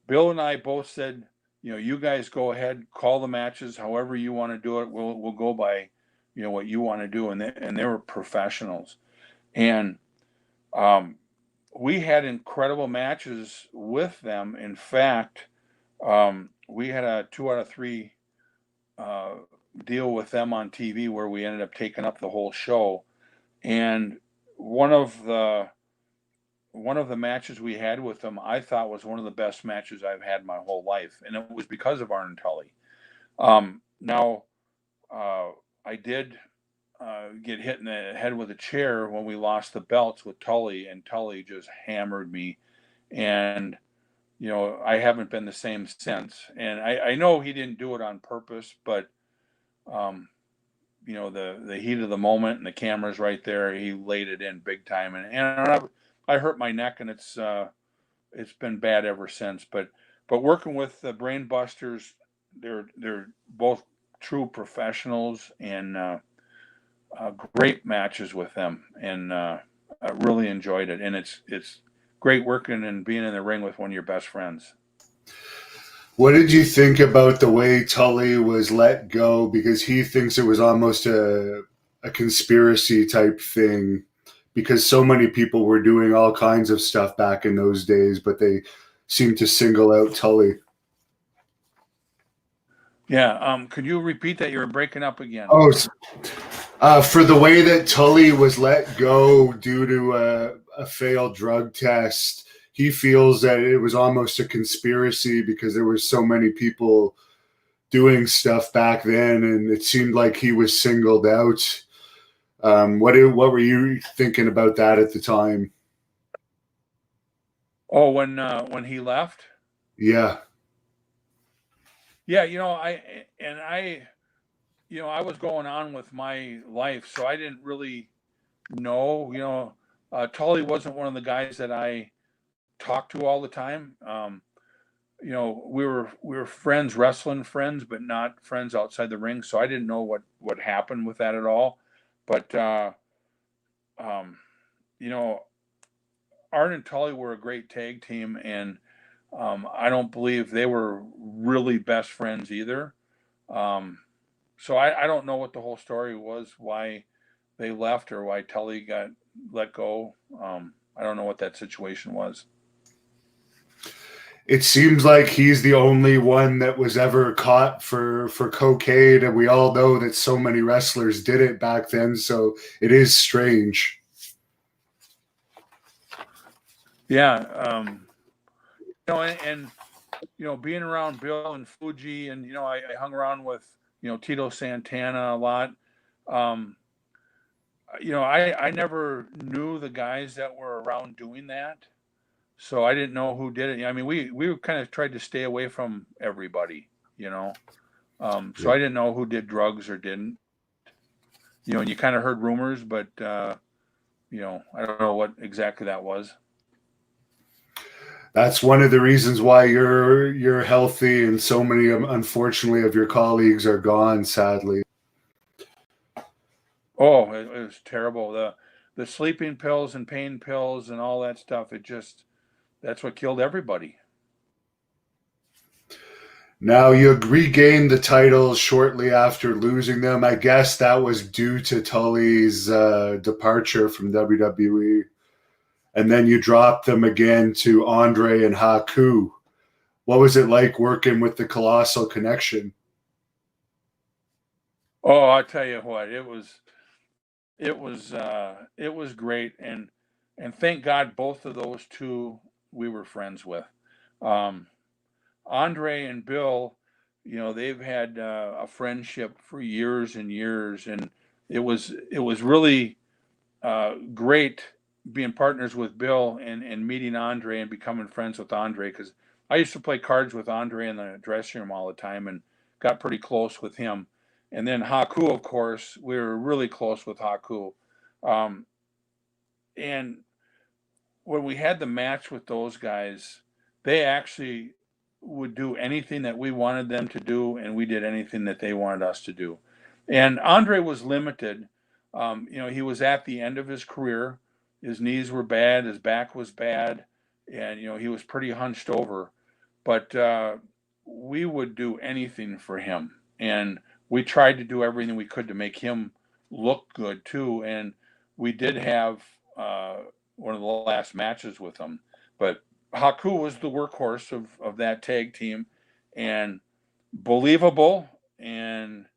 Bill and I both said, you guys go ahead, call the matches however you want to do it. We'll go by, what you want to do, and they were professionals, and we had incredible matches with them. In fact, we had a 2 out of 3 deal with them on TV where we ended up taking up the whole show. And one of the matches we had with them, I thought was one of the best matches I've had my whole life, and it was because of Arn and Tully. Now, I did get hit in the head with a chair when we lost the belts with Tully, and Tully just hammered me, and I haven't been the same since. And I know he didn't do it on purpose, but the heat of the moment and the camera's right there, he laid it in big time, and I hurt my neck, and it's been bad ever since. But working with the Brainbusters, they're both true professionals, and great matches with them, and I really enjoyed it. And it's great working and being in the ring with one of your best friends. What did you think about the way Tully was let go? Because he thinks it was almost a conspiracy type thing, because so many people were doing all kinds of stuff back in those days, but they seemed to single out Tully. Yeah, could you repeat that? You were breaking up again. Oh, for the way that Tully was let go due to a failed drug test, he feels that it was almost a conspiracy because there were so many people doing stuff back then, and it seemed like he was singled out. What were you thinking about that at the time? Oh, when he left? Yeah. Yeah, I was going on with my life, so I didn't really know. Tully wasn't one of the guys that I talked to all the time. We were friends, wrestling friends, but not friends outside the ring. So I didn't know what happened with that at all. But um, you know, Art and Tully were a great tag team, and I don't believe they were really best friends either. Um, so I don't know what the whole story was, why they left or why Tully got let go. I don't know what that situation was. It seems like he's the only one that was ever caught for cocaine, and we all know that so many wrestlers did it back then. So it is strange. Yeah, and being around Bill and Fuji, and I hung around with Tito Santana a lot. Um, I never knew the guys that were around doing that, so I didn't know who did it. I mean, we kind of tried to stay away from everybody, you know. So I didn't know who did drugs or didn't. And you kind of heard rumors, but I don't know what exactly that was. That's one of the reasons why you're healthy, and so many, unfortunately, of your colleagues are gone, sadly. Oh, it was terrible. The sleeping pills and pain pills and all that stuff. That's what killed everybody. Now you regained the titles shortly after losing them. I guess that was due to Tully's departure from WWE. And then you dropped them again to Andre and Haku. What was it like working with the Colossal Connection? Oh, I'll tell you what, it was great, and thank God both of those two we were friends with. Um, Andre and Bill, they've had a friendship for years and years, and it was really great being partners with Bill and meeting Andre and becoming friends with Andre, because I used to play cards with Andre in the dressing room all the time and got pretty close with him. And then Haku, of course, we were really close with Haku. Um, and when we had the match with those guys, they actually would do anything that we wanted them to do, and we did anything that they wanted us to do. And Andre was limited. He was at the end of his career. His knees were bad, his back was bad, and he was pretty hunched over. But we would do anything for him, and we tried to do everything we could to make him look good too. And we did have one of the last matches with him. But Haku was the workhorse of that tag team, and believable and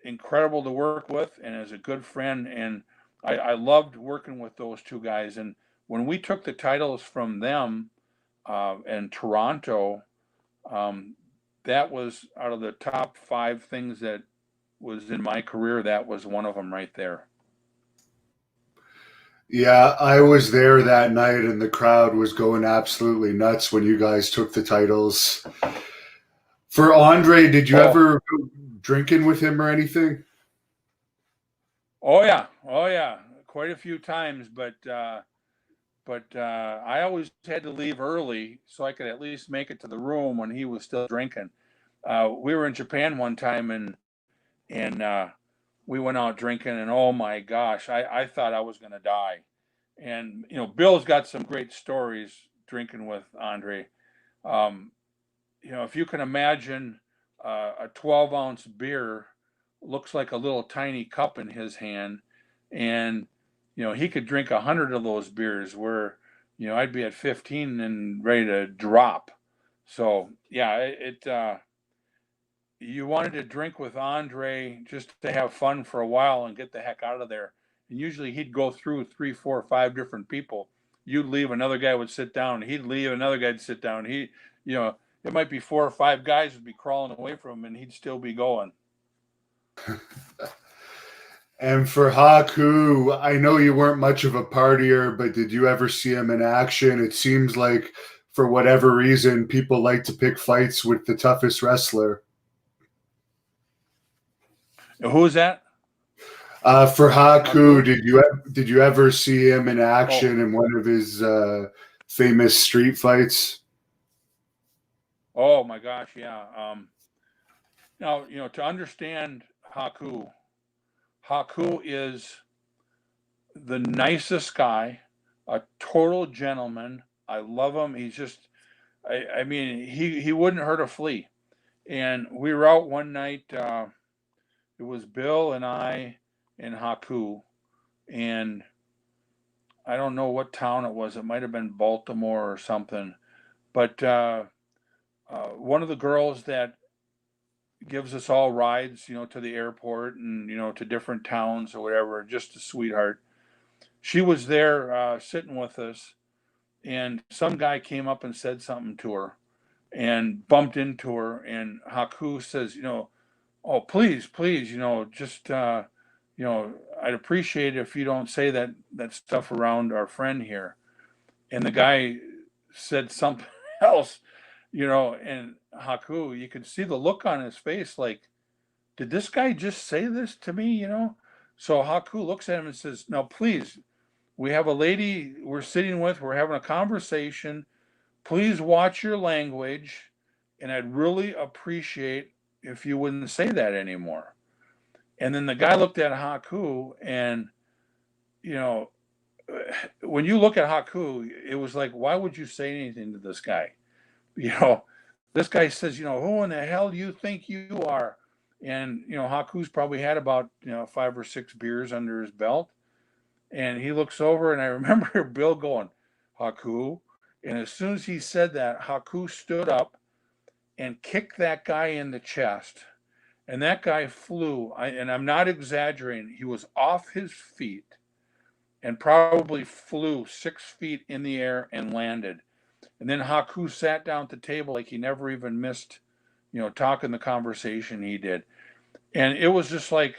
incredible to work with, and as a good friend. And I loved working with those two guys. And when we took the titles from them in Toronto, um, that was out of the top 5 things that was in my career. That was one of them right there. Yeah, I was there that night, and the crowd was going absolutely nuts when you guys took the titles. For Andre, did you Oh, ever go drinking with him or anything? oh yeah, oh yeah, quite a few times. But I always had to leave early so I could at least make it to the room when he was still drinking. We were in Japan one time, and we went out drinking, and oh my gosh, I thought I was going to die. And Bill's got some great stories drinking with Andre. Um, if you can imagine a 12-ounce beer looks like a little tiny cup in his hand, and he could drink 100 of those beers, where I'd be at 15 and ready to drop. So yeah, you wanted to drink with Andre just to have fun for a while and get the heck out of there. And usually he'd go through 3, 4, 5 different people. You'd leave, another guy would sit down. He'd leave, another guy'd sit down. It might be 4 or 5 guys would be crawling away from him, and he'd still be going. And for Haku, I know you weren't much of a partier, but did you ever see him in action? It seems like, for whatever reason, people like to pick fights with the toughest wrestler. Who is that? For Haku, Haku? did you ever see him in Oh, action in one of his famous street fights? oh my gosh, yeah. Now, to understand Haku is the nicest guy, a total gentleman. I love him. He's just, I mean, he wouldn't hurt a flea. And we were out one night. It was Bill and I and Haku, and I don't know what town it was. It might have been Baltimore or something. But one of the girls that gives us all rides, to the airport and to different towns or whatever, just a sweetheart. She was there sitting with us, and some guy came up and said something to her and bumped into her. And Haku says, oh, please, please, just, I'd appreciate it if you don't say that stuff around our friend here. And the guy said something else, and Haku, you could see the look on his face like, did this guy just say this to me, So Haku looks at him and says, now, please, we have a lady we're sitting with, we're having a conversation. Please watch your language, and I'd really appreciate if you wouldn't say that anymore. And then the guy looked at Haku, and you know, when you look at Haku, it was like, why would you say anything to this guy? You know, this guy says, who in the hell do you think you are? And Haku's probably had about 5 or 6 beers under his belt, and he looks over, and I remember Bill going, Haku. And as soon as he said that, Haku stood up and kicked that guy in the chest. And that guy flew, and I'm not exaggerating, he was off his feet and probably flew 6 feet in the air and landed. And then Haku sat down at the table like he never even missed, talking the conversation he did. And it was just like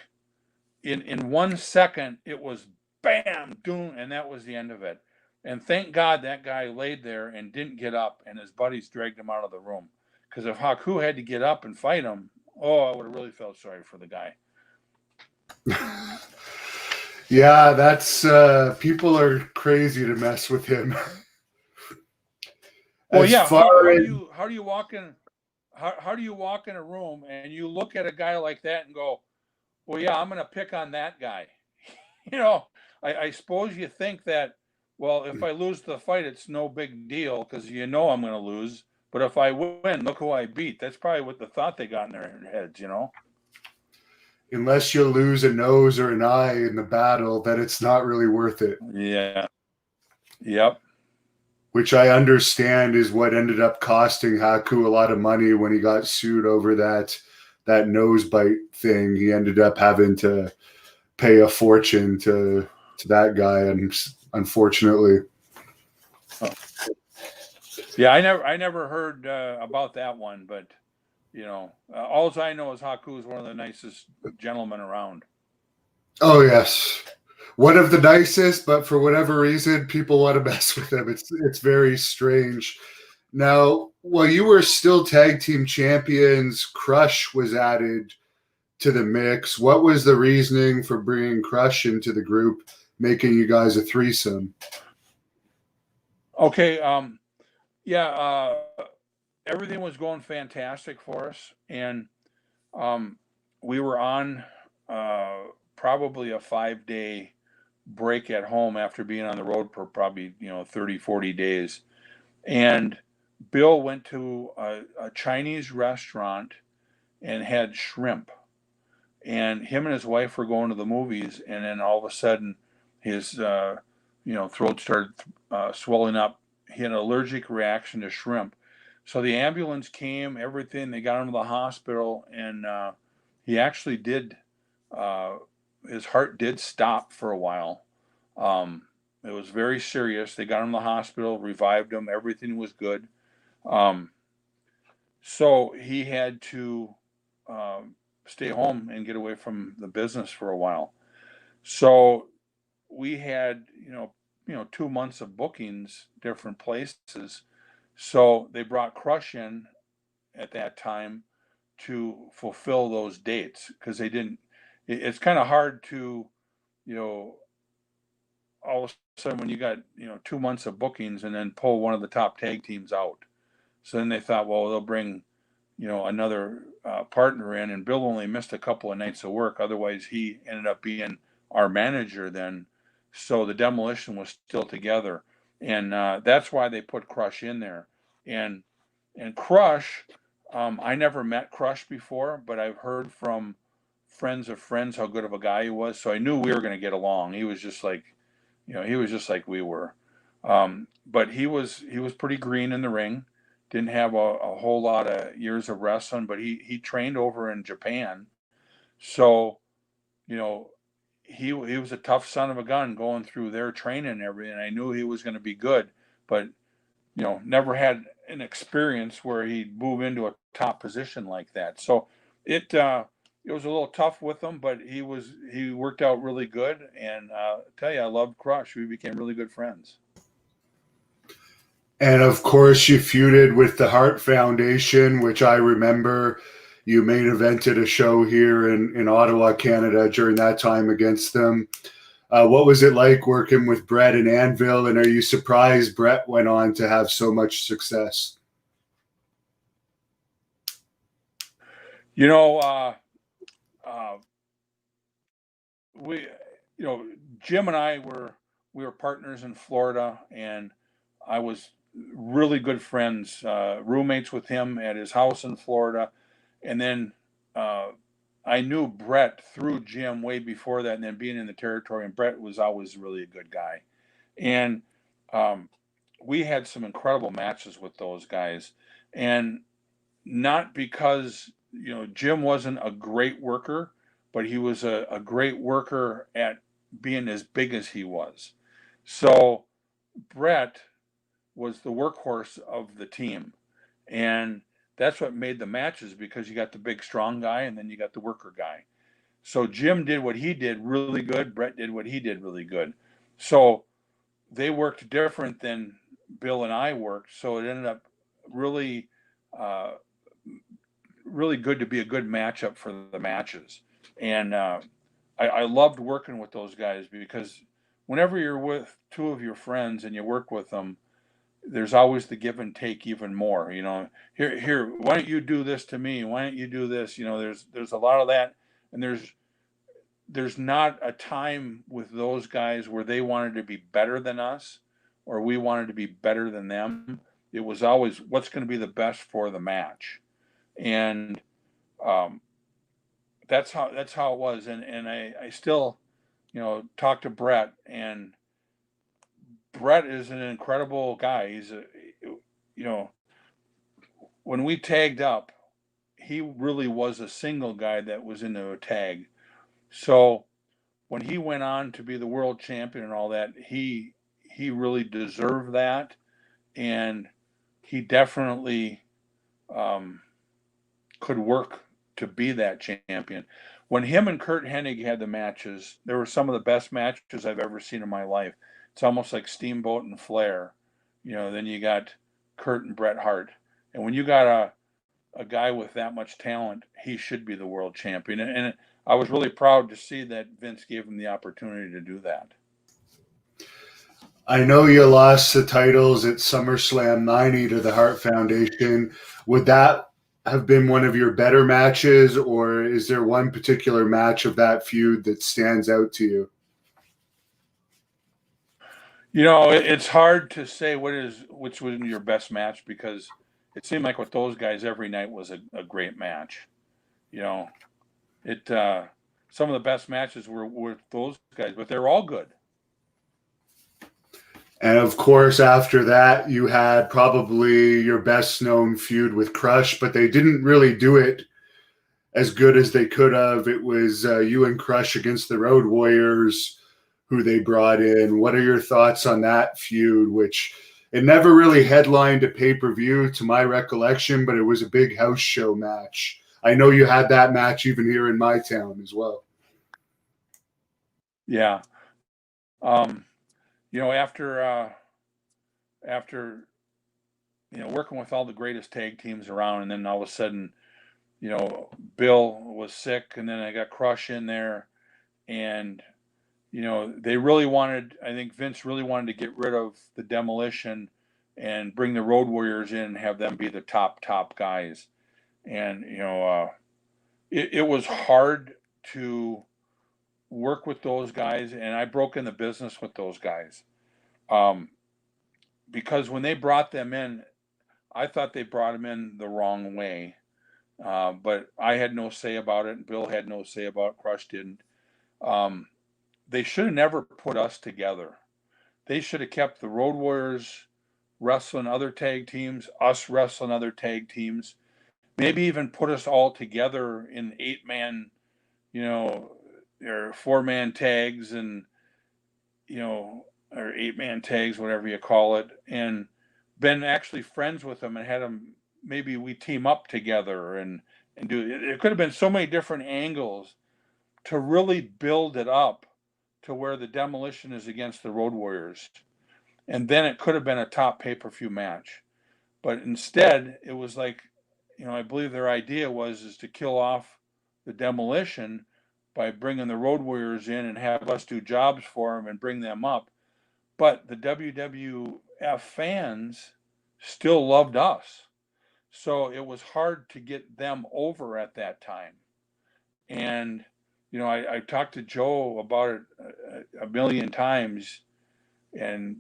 in 1 second, it was bam, doom, and that was the end of it. And thank God that guy laid there and didn't get up, and his buddies dragged him out of the room. Because if Haku had to get up and fight him, oh, I would have really felt sorry for the guy. Yeah, that's people are crazy to mess with him. Well, As yeah. far as How do you walk in? How do you walk in a room and you look at a guy like that and go, well, yeah, I'm going to pick on that guy. you know, I suppose you think that, well, if I lose the fight, it's no big deal because I'm going to lose. But if I win, look who I beat. That's probably what the thought they got in their heads, unless you lose a nose or an eye in the battle, that it's not really worth it. Yeah. Yep. Which I understand is what ended up costing Haku a lot of money when he got sued over that nose bite thing. He ended up having to pay a fortune to that guy, and unfortunately. Yeah, I never heard about that one, but all I know is Haku is one of the nicest gentlemen around. Oh yes, one of the nicest, but for whatever reason, people want to mess with him. It's very strange. Now, while you were still tag team champions, Crush was added to the mix. What was the reasoning for bringing Crush into the group, making you guys a threesome? Okay. Yeah. Everything was going fantastic for us, and we were on probably a 5-day break at home after being on the road for probably 30, 40 days. And Bill went to a Chinese restaurant and had shrimp. And him and his wife were going to the movies, and then all of a sudden his throat started swelling up. He had an allergic reaction to shrimp. So the ambulance came, everything. They got him to the hospital, and he actually did. His heart did stop for a while. It was very serious. They got him to the hospital, revived him. Everything was good. So he had to stay home and get away from the business for a while. So we had, 2 months of bookings, different places. So they brought Crush in at that time to fulfill those dates because they didn't. It's kind of hard to, you know, all of a sudden when you got 2 months of bookings and then pull one of the top tag teams out. So then they thought, well, they'll bring another partner in, and Bill only missed a couple of nights of work. Otherwise, he ended up being our manager then. So the Demolition was still together, and that's why they put Crush in there. And Crush, I never met Crush before, but I've heard from friends of friends how good of a guy he was. So I knew we were going to get along. He was just like, he was just like we were. But he was pretty green in the ring. Didn't have a whole lot of years of wrestling, but he trained over in Japan. So, you know, he was a tough son of a gun going through their training and everything. I knew he was going to be good, but never had an experience where he'd move into a top position like that. So it was a little tough with him, but he worked out really good. And I tell you, I loved Crush. We became really good friends. And of course, you feuded with the Hart Foundation, which I remember you main evented a show here in Ottawa, Canada during that time against them. What was it like working with Brett and Anvil, and are you surprised Brett went on to have so much success? You know, we, Jim and I we were partners in Florida, and I was really good friends, roommates with him at his house in Florida, and then I knew Brett through Jim way before that, and then being in the territory. And Brett was always really a good guy, and we had some incredible matches with those guys, and not because Jim wasn't a great worker, but he was a great worker at being as big as he was. So Brett was the workhorse of the team, and that's what made the matches, because you got the big strong guy and then you got the worker guy. So Jim did what he did really good. Brett did what he did really good. So they worked different than Bill and I worked. So it ended up really, really good to be a good matchup for the matches. And I loved working with those guys, because whenever you're with two of your friends and you work with them, there's always the give and take even more. Here, why don't you do this to me? Why don't you do this? There's a lot of that, and there's not a time with those guys where they wanted to be better than us or we wanted to be better than them. It was always what's going to be the best for the match, and that's how it was. And I still talk to Brett, and Brett is an incredible guy. He's when we tagged up, he really was a single guy that was into a tag. So when he went on to be the world champion and all that, he really deserved that, and he definitely could work to be that champion. When him and Kurt Hennig had the matches, they were some of the best matches I've ever seen in my life. It's almost like Steamboat and Flair. Then you got Kurt and Bret Hart. And when you got a guy with that much talent, he should be the world champion. And I was really proud to see that Vince gave him the opportunity to do that. I know you lost the titles at SummerSlam 90 to the Hart Foundation. Would that have been one of your better matches, or is there one particular match of that feud that stands out to you? It's hard to say which was your best match, because it seemed like with those guys every night was a great match. It some of the best matches were with those guys, but they're all good. And of course, after that, you had probably your best known feud with Crush, but they didn't really do it as good as they could have. It was you and Crush against the Road Warriors, who they brought in. What are your thoughts on that feud, which it never really headlined a pay-per-view to my recollection, but it was a big house show match. I know you had that match even here in my town as well. Yeah. Um, after working with all the greatest tag teams around, and then all of a sudden, Bill was sick, and then I got Crush in there, and they really wanted. I think Vince really wanted to get rid of the Demolition and bring the Road Warriors in and have them be the top guys. And it was hard to work with those guys, and I broke in the business with those guys. Um, because when they brought them in, I thought they brought them in the wrong way. But I had no say about it, and Bill had no say about it. Crush didn't. Um, they should have never put us together. They should have kept the Road Warriors wrestling other tag teams, us wrestling other tag teams. Maybe even put us all together in 8-man, or 4-man tags, and or 8-man tags, whatever you call it, and been actually friends with them and had them. Maybe we team up together and do it. It could have been so many different angles to really build it up to where the Demolition is against the Road Warriors, and then it could have been a top pay-per-view match. But instead, it was like, I believe their idea is to kill off the Demolition by bringing the Road Warriors in and have us do jobs for them and bring them up. But the WWF fans still loved us. So it was hard to get them over at that time. And, I talked to Joe about it a million times. And,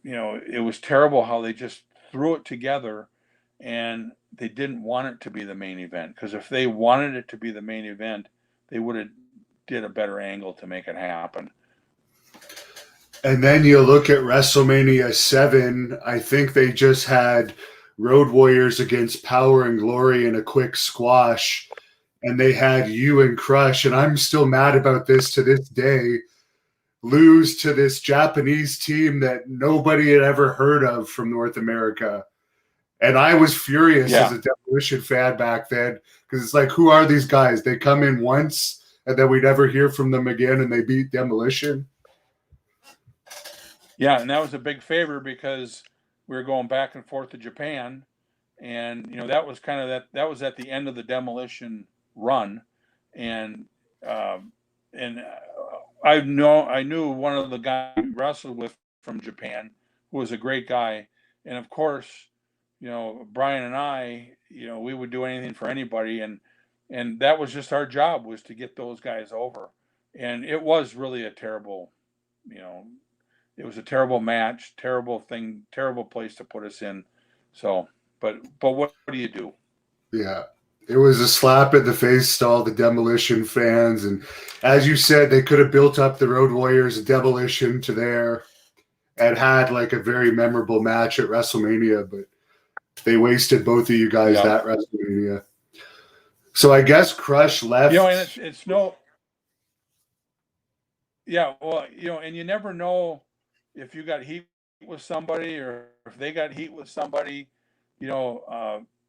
it was terrible how they just threw it together and they didn't want it to be the main event. Because if they wanted it to be the main event, they would have did a better angle to make it happen. And then you look at WrestleMania 7, I think they just had Road Warriors against Power and Glory in a quick squash, and they had you and Crush, and I'm still mad about this to this day, lose to this Japanese team that nobody had ever heard of from North America. And I was furious as a Demolition fan back then, because it's like, who are these guys? They come in once, and then we never hear from them again, and they beat Demolition. Yeah, and that was a big favor because we were going back and forth to Japan, and that was kind of that was at the end of the Demolition run, and I knew one of the guys we wrestled with from Japan, who was a great guy, and of course, Brian and I, we would do anything for anybody, and that was just our job, was to get those guys over, and it was really a terrible, it was a terrible match, terrible thing, terrible place to put us in. So, but what do you do? Yeah. It was a slap in the face to all the Demolition fans. And as you said, they could have built up the Road Warriors Demolition to there and had like a very memorable match at WrestleMania, but they wasted both of you guys that WrestleMania. So I guess Crush left. And it's no. Yeah, well, and you never know if you got heat with somebody or if they got heat with somebody.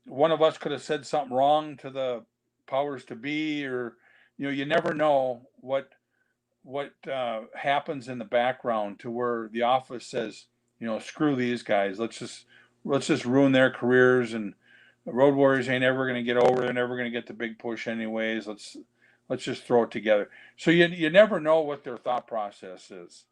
One of us could have said something wrong to the powers to be, or you never know what happens in the background to where the office says, screw these guys. Let's just ruin their careers, and the Road Warriors ain't ever going to get over. They're never going to get the big push anyways. Let's just throw it together. So you never know what their thought process is,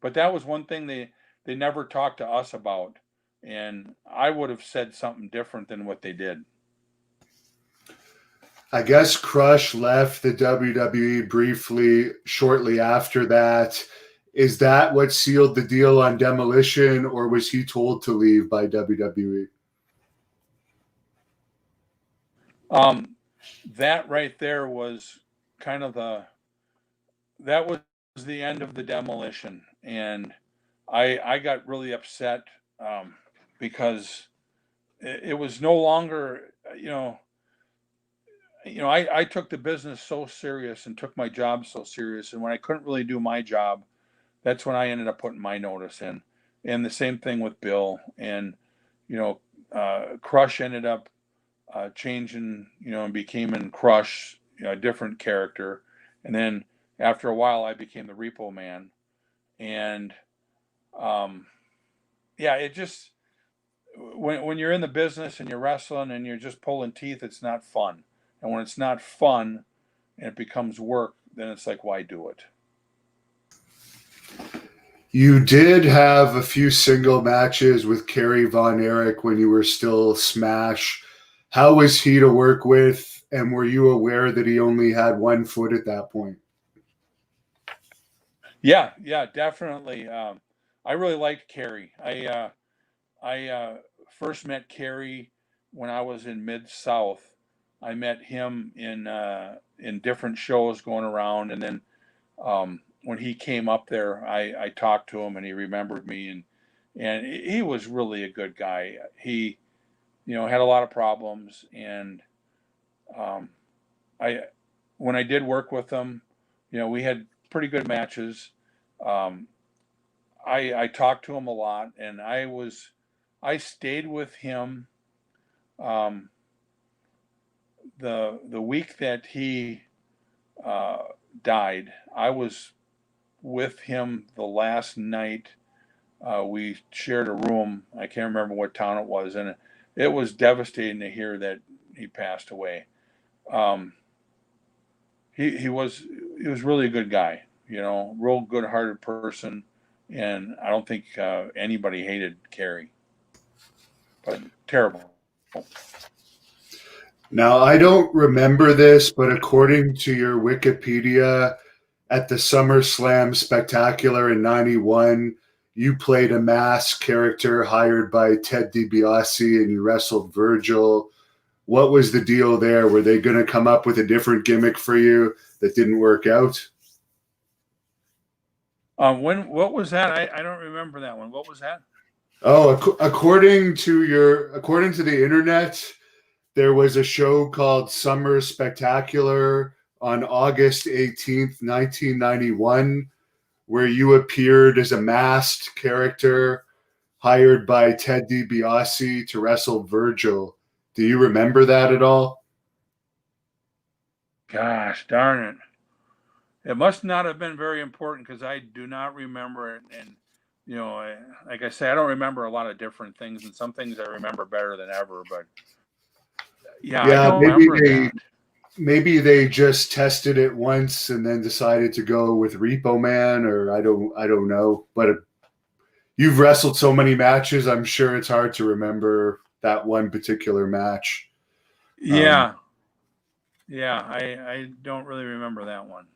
But that was one thing they never talked to us about, and I would have said something different than what they did. I guess Crush left the WWE briefly shortly after that. Is that what sealed the deal on Demolition, or was he told to leave by WWE? That right there was kind of that was the end of the Demolition, and I got really upset because it was no longer, I took the business so serious and took my job so serious, and when I couldn't really do my job, that's when I ended up putting my notice in. And the same thing with Bill, and Crush ended up changing, and became in Crush, a different character, and then after a while, I became the Repo Man. And yeah, it just, when you're in the business and you're wrestling and you're just pulling teeth, it's not fun. And when it's not fun and it becomes work, then it's like, why do it? You did have a few single matches with Kerry Von Erich when you were still Smash. How was he to work with, and were you aware that he only had one foot at that point? Yeah, yeah, definitely. I really liked Kerry. I first met Kerry when I was in Mid South. I met him in different shows going around, and then when he came up there, I talked to him, and he remembered me, and he was really a good guy. He, had a lot of problems, and um, I when I did work with him, we had pretty good matches. Um, I talked to him a lot, and I stayed with him um, the week that he uh, died. I was with him the last night. We shared a room. I can't remember what town it was, and it was devastating to hear that he passed away. Um, he was really a good guy, real good-hearted person, and I don't think anybody hated Kerry, but terrible. Now, I don't remember this, but according to your Wikipedia, at the SummerSlam Spectacular in '91, you played a masked character hired by Ted DiBiase and you wrestled Virgil. What was the deal there? Were they going to come up with a different gimmick for you that didn't work out? What was that? I don't remember that one. What was that? Oh, according to the internet, there was a show called Summer Spectacular on August 18th, 1991, where you appeared as a masked character hired by Ted DiBiase to wrestle Virgil. Do you remember that at all? Gosh darn it! It must not have been very important because I do not remember it. And like I say, I don't remember a lot of different things, and some things I remember better than ever. But yeah, I Yeah, don't remember that. maybe they just tested it once and then decided to go with Repo Man, or I don't know. But you've wrestled so many matches, I'm sure it's hard to remember that one particular match. Um, Yeah, yeah, I don't really remember that one.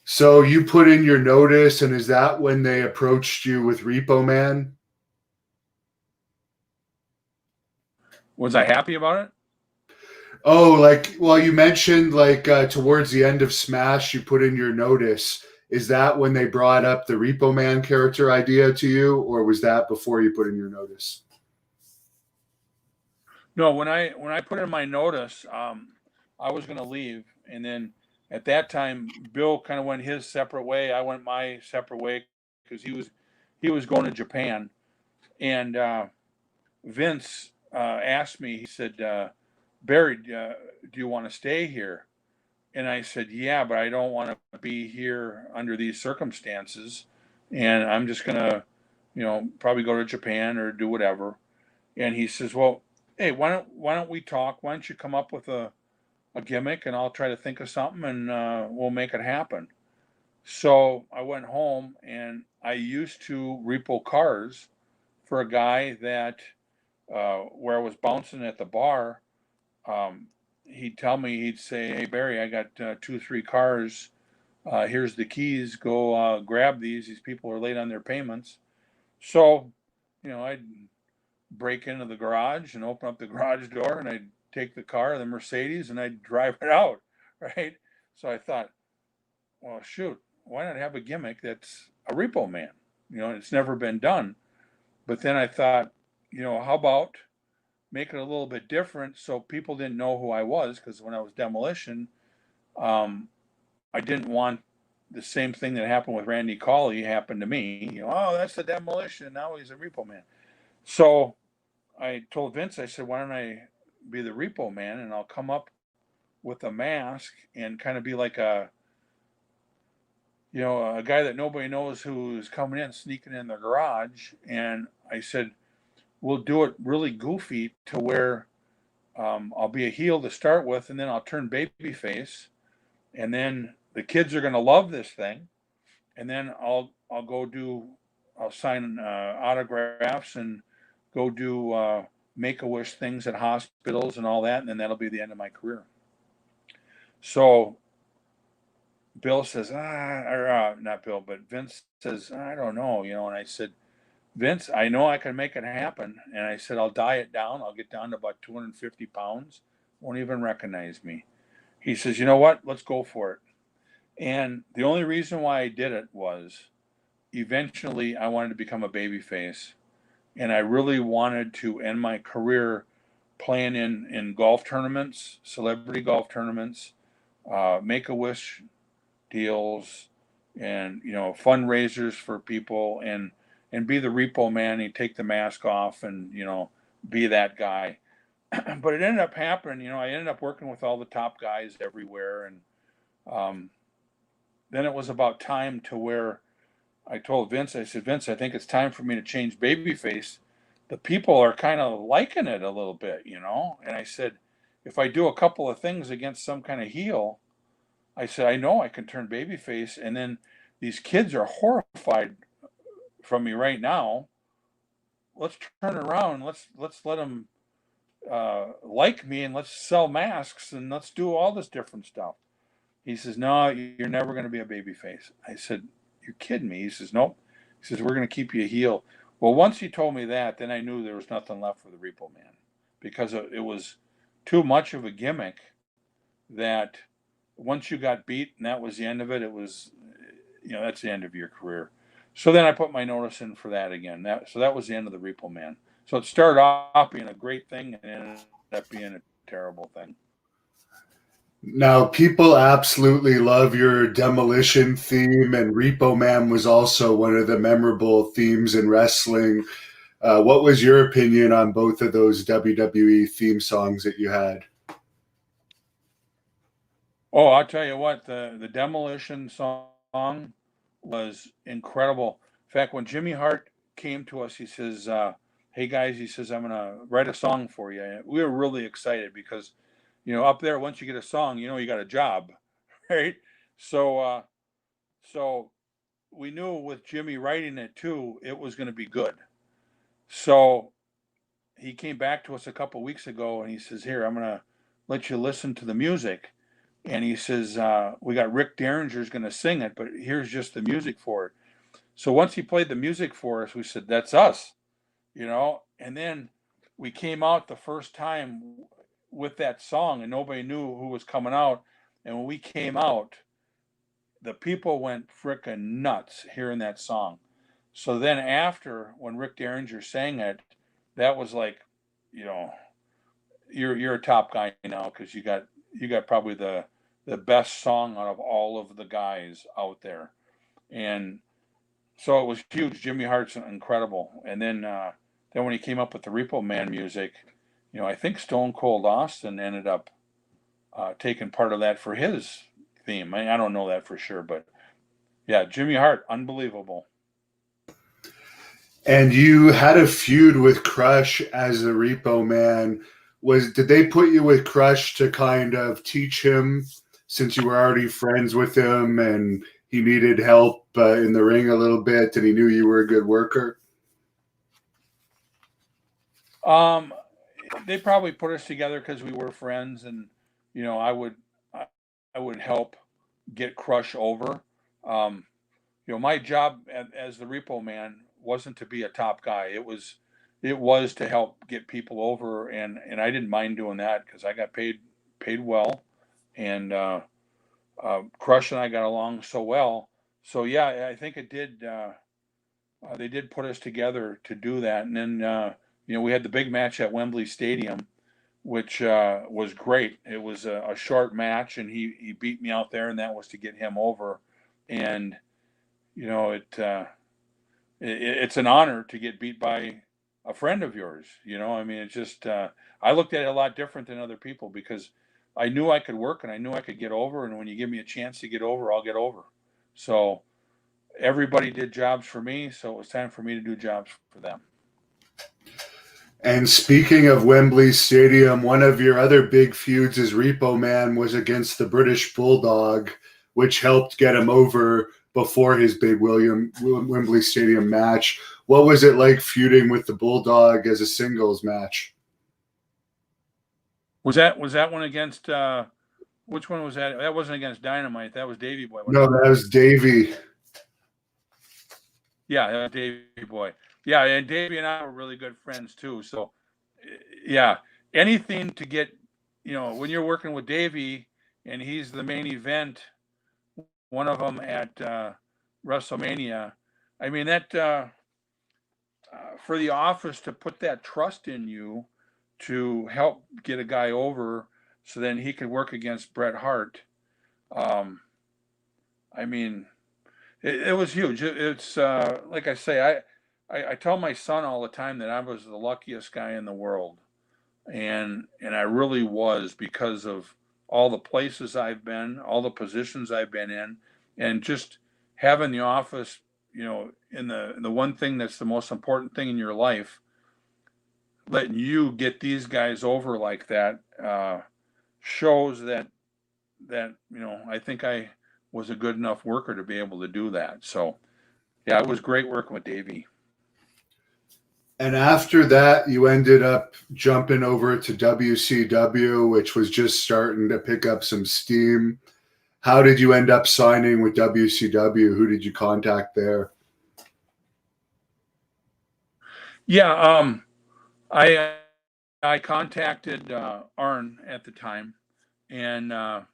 so you put in your notice, and is that when they approached you with Repo Man? Was I happy about it? Oh, well, you mentioned towards the end of Smash, you put in your notice. Is that when they brought up the Repo Man character idea to you, or was that before you put in your notice? No, when I put in my notice, I was going to leave, and then at that time, Bill kind of went his separate way. I went my separate way because he was going to Japan, and Vince asked me. He said, "Barry, do you want to stay here?" And I said, "Yeah, but I don't want to be here under these circumstances, and I'm just gonna, probably go to Japan or do whatever." And he says, "Well, hey, why don't we talk? Why don't you come up with a gimmick, and I'll try to think of something, and we'll make it happen." So I went home, and I used to repo cars for a guy that where I was bouncing at the bar. Um, he'd tell me, he'd say, "Hey Barry, I got 2 or 3 cars. Here's the keys. Go grab these. These people are late on their payments." So, I'd break into the garage and open up the garage door, and I'd take the car, the Mercedes, and I'd drive it out, right? So I thought, well, shoot, why not have a gimmick that's a repo man? It's never been done. But then I thought, how about make it a little bit different so people didn't know who I was? Because when I was Demolition, um, I didn't want the same thing that happened with Randy Colley happen to me. Oh, that's the Demolition. Now he's a repo man. So I told Vince, I said, why don't I be the repo man, and I'll come up with a mask and kind of be like a guy that nobody knows who's coming in, sneaking in the garage. And I said, we'll do it really goofy to where I'll be a heel to start with, and then I'll turn babyface, and then the kids are going to love this thing, and then I'll sign autographs and go do Make-A-Wish things at hospitals and all that, and then that'll be the end of my career. So Bill says, not Bill, but Vince says, I don't know, and I said, Vince, I know I can make it happen. And I said, I'll diet down. I'll get down to about 250 pounds. Won't even recognize me. He says, you know what? Let's go for it. And the only reason why I did it was eventually I wanted to become a babyface. And I really wanted to end my career playing in golf tournaments, celebrity golf tournaments, Make-A-Wish deals, and fundraisers for people, and be the repo man. He'd take the mask off and be that guy. But it ended up happening. I ended up working with all the top guys everywhere, and then it was about time to where I told Vince, I said, Vince, I think it's time for me to change babyface. The people are kind of liking it a little bit, and I said, if I do a couple of things against some kind of heel, I said, I know I can turn babyface, and then these kids are horrified from me right now. Let's turn around. Let's let them like me, and let's sell masks, and let's do all this different stuff. He says, no, you're never going to be a babyface. I said, you're kidding me. He says, nope. He says, we're going to keep you a heel. Well, once he told me that, then I knew there was nothing left for the Repo Man, because it was too much of a gimmick that once you got beat and that was the end of it, it was, that's the end of your career. So then I put my notice in for that again. So that was the end of the Repo Man. So it started off being a great thing and ended up being a terrible thing. Now, people absolutely love your Demolition theme, and Repo Man was also one of the memorable themes in wrestling. What was your opinion on both of those WWE theme songs that you had? Oh, I'll tell you what, the Demolition song was incredible. In fact, when Jimmy Hart came to us, he says, hey guys, he says, I'm going to write a song for you. And we were really excited because, up there, once you get a song, you got a job, right? So we knew with Jimmy writing it too, it was going to be good. So he came back to us a couple weeks ago and he says, here, I'm going to let you listen to the music. And he says, we got Rick Derringer's going to sing it, but here's just the music for it. So once he played the music for us, we said, that's us, and then we came out the first time with that song and nobody knew who was coming out. And when we came out, the people went frickin' nuts hearing that song. So then after, when Rick Derringer sang it, that was like, you're a top guy now because you got probably the best song out of all of the guys out there. And so it was huge. Jimmy Hart's incredible. And then when he came up with the Repo Man music, I think Stone Cold Austin ended up taking part of that for his theme. I don't know that for sure, but yeah, Jimmy Hart, unbelievable. And you had a feud with Crush as the Repo Man. Did they put you with Crush to kind of teach him, since you were already friends with him and he needed help in the ring a little bit and he knew you were a good worker? They probably put us together because we were friends, and I would help get Crush over. My job as the Repo Man wasn't to be a top guy. It was to help get people over, and I didn't mind doing that because I got paid well, and Crush and I got along so well. So yeah, I think it did. They did put us together to do that, and then we had the big match at Wembley Stadium, which was great. It was a short match, and he beat me out there, and that was to get him over. And it's an honor to get beat by a friend of yours. I mean, it's just I looked at it a lot different than other people because I knew I could work and I knew I could get over. And when you give me a chance to get over, I'll get over. So everybody did jobs for me, so it was time for me to do jobs for them. And speaking of Wembley Stadium, one of your other big feuds as Repo Man was against the British Bulldog, which helped get him over before his big Wembley Stadium match. What was it like feuding with the Bulldog as a singles match? Was that one against which one was that? That wasn't against Dynamite. That was Davey Boy. No, that was Davey. Yeah, that was Davey Boy. Yeah, and Davey and I were really good friends too. So, yeah, anything to get, when you're working with Davey and he's the main event, one of them at WrestleMania. I mean that for the office to put that trust in you to help get a guy over, so then he could work against Bret Hart. I mean, it was huge. It's like I say, I tell my son all the time that I was the luckiest guy in the world, and I really was, because of all the places I've been, all the positions I've been in, and just having the office, in the one thing that's the most important thing in your life, letting you get these guys over like that shows that I think I was a good enough worker to be able to do that. So yeah, it was great working with Davey. And after that, you ended up jumping over to WCW, which was just starting to pick up some steam. How did you end up signing with WCW? Who did you contact there? Yeah, I contacted Arn at the time, and Arn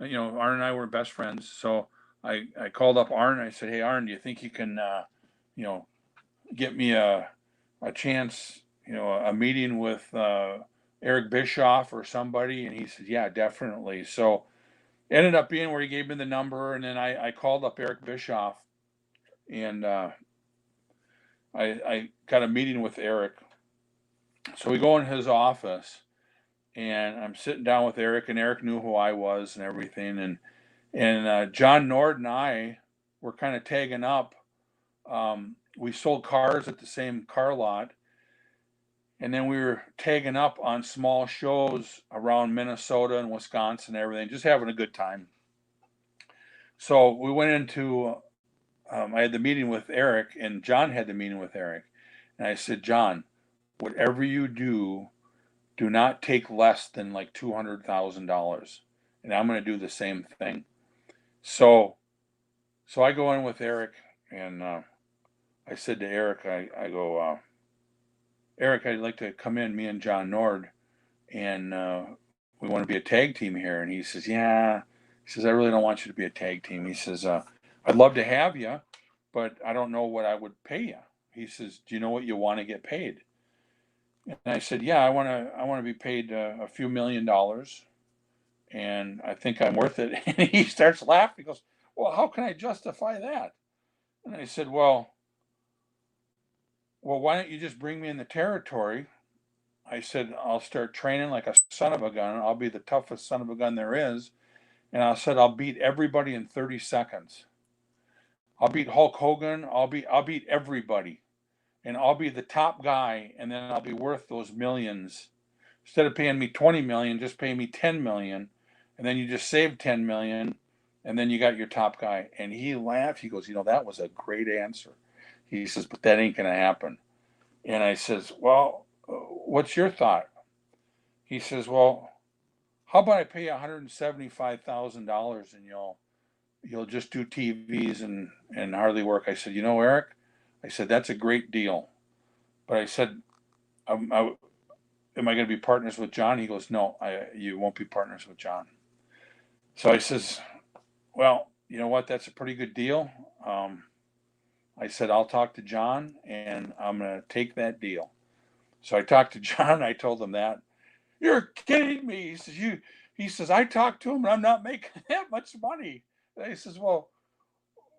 and I were best friends. So I called up Arn. I said, "Hey, Arn, do you think you can get me a chance, a meeting with Eric Bischoff or somebody?" And he said, "Yeah, definitely." So ended up being where he gave me the number, and then I called up Eric Bischoff, and I got a meeting with Eric. So we go in his office, and I'm sitting down with Eric, and Eric knew who I was and everything, and John Nord and I were kind of tagging up. We sold cars at the same car lot, and then we were tagging up on small shows around Minnesota and Wisconsin and everything, just having a good time. So we went into, I had the meeting with Eric, and John had the meeting with Eric. And I said, "John, whatever you do, do not take less than like $200,000. And I'm going to do the same thing." So I go in with Eric, and I said to Eric, I go, "Eric, I'd like to come in, me and John Nord, and we want to be a tag team here." And he says, "Yeah." He says, "I really don't want you to be a tag team." He says, "I'd love to have you, but I don't know what I would pay you." He says, "Do you know what you want to get paid?" And I said, "Yeah, I want to be paid a few $1,000,000, and I think I'm worth it." And he starts laughing. He goes, "Well, how can I justify that?" And I said, "Well, why don't you just bring me in the territory?" I said, "I'll start training like a son of a gun. I'll be the toughest son of a gun there is. And I said, I'll beat everybody in 30 seconds. I'll beat Hulk Hogan. I'll beat everybody. And I'll be the top guy. And then I'll be worth those millions. Instead of paying me 20 million, just pay me 10 million. And then you just save 10 million. And then you got your top guy." And he laughed. He goes, "That was a great answer." He says, "But that ain't going to happen." And I says, "Well, what's your thought?" He says, "Well, how about I pay you $175,000 and you'll just do TVs and hardly work?" I said, "Eric," I said, "that's a great deal." But I said, am I going to be partners with John?" He goes, "No, you won't be partners with John." So I says, "Well, you know what? That's a pretty good deal." I said, "I'll talk to John, and I'm going to take that deal." So I talked to John. I told him that. "You're kidding me." He says, "I talked to him, and I'm not making that much money." And I says, "Well,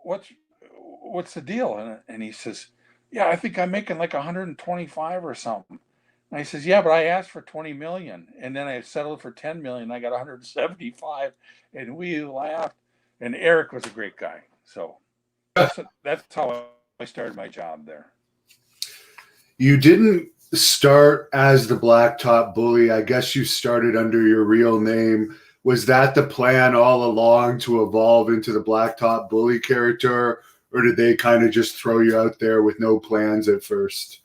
what's the deal?" And he says, "Yeah, I think I'm making like 125 or something." And I says, "Yeah, but I asked for 20 million, and then I settled for 10 million. I got 175." And we laughed. And Eric was a great guy. So that's how I started my job there. You didn't start as the Blacktop Bully. I guess you started under your real name. Was that the plan all along, to evolve into the Blacktop Bully character, or did they kind of just throw you out there with no plans at first?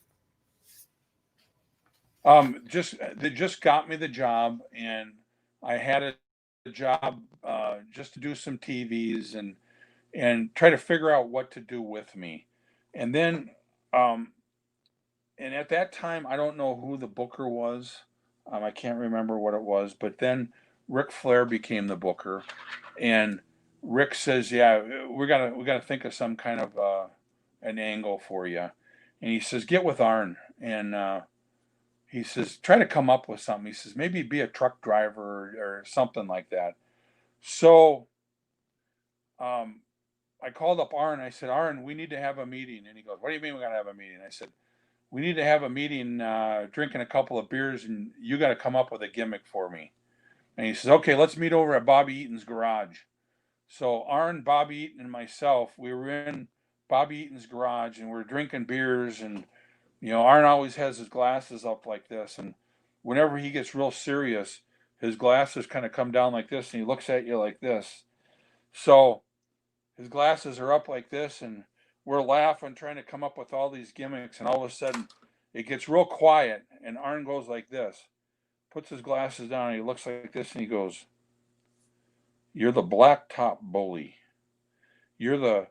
They just got me the job, and I had a job just to do some TVs and try to figure out what to do with me. And then, and at that time, I don't know who the booker was. I can't remember what it was, but then Ric Flair became the booker, and Rick says, "Yeah, we gotta think of some kind of an angle for you." And he says, "Get with Arn," and he says, "Try to come up with something." He says, "Maybe be a truck driver or something like that." So um, I called up Arn. I said, "Arn, we need to have a meeting." And he goes, "What do you mean we gotta have a meeting?" I said, "We need to have a meeting, drinking a couple of beers, and you got to come up with a gimmick for me." And he says, "Okay, let's meet over at Bobby Eaton's garage." So Arn, Bobby Eaton, and myself, we were in Bobby Eaton's garage, and we're drinking beers. And Arn always has his glasses up like this, and whenever he gets real serious, his glasses kind of come down like this, and he looks at you like this. So his glasses are up like this, and we're laughing, trying to come up with all these gimmicks, and all of a sudden it gets real quiet, and Arn goes like this, puts his glasses down, and he looks like this, and he goes, "You're the Blacktop Bully. You're the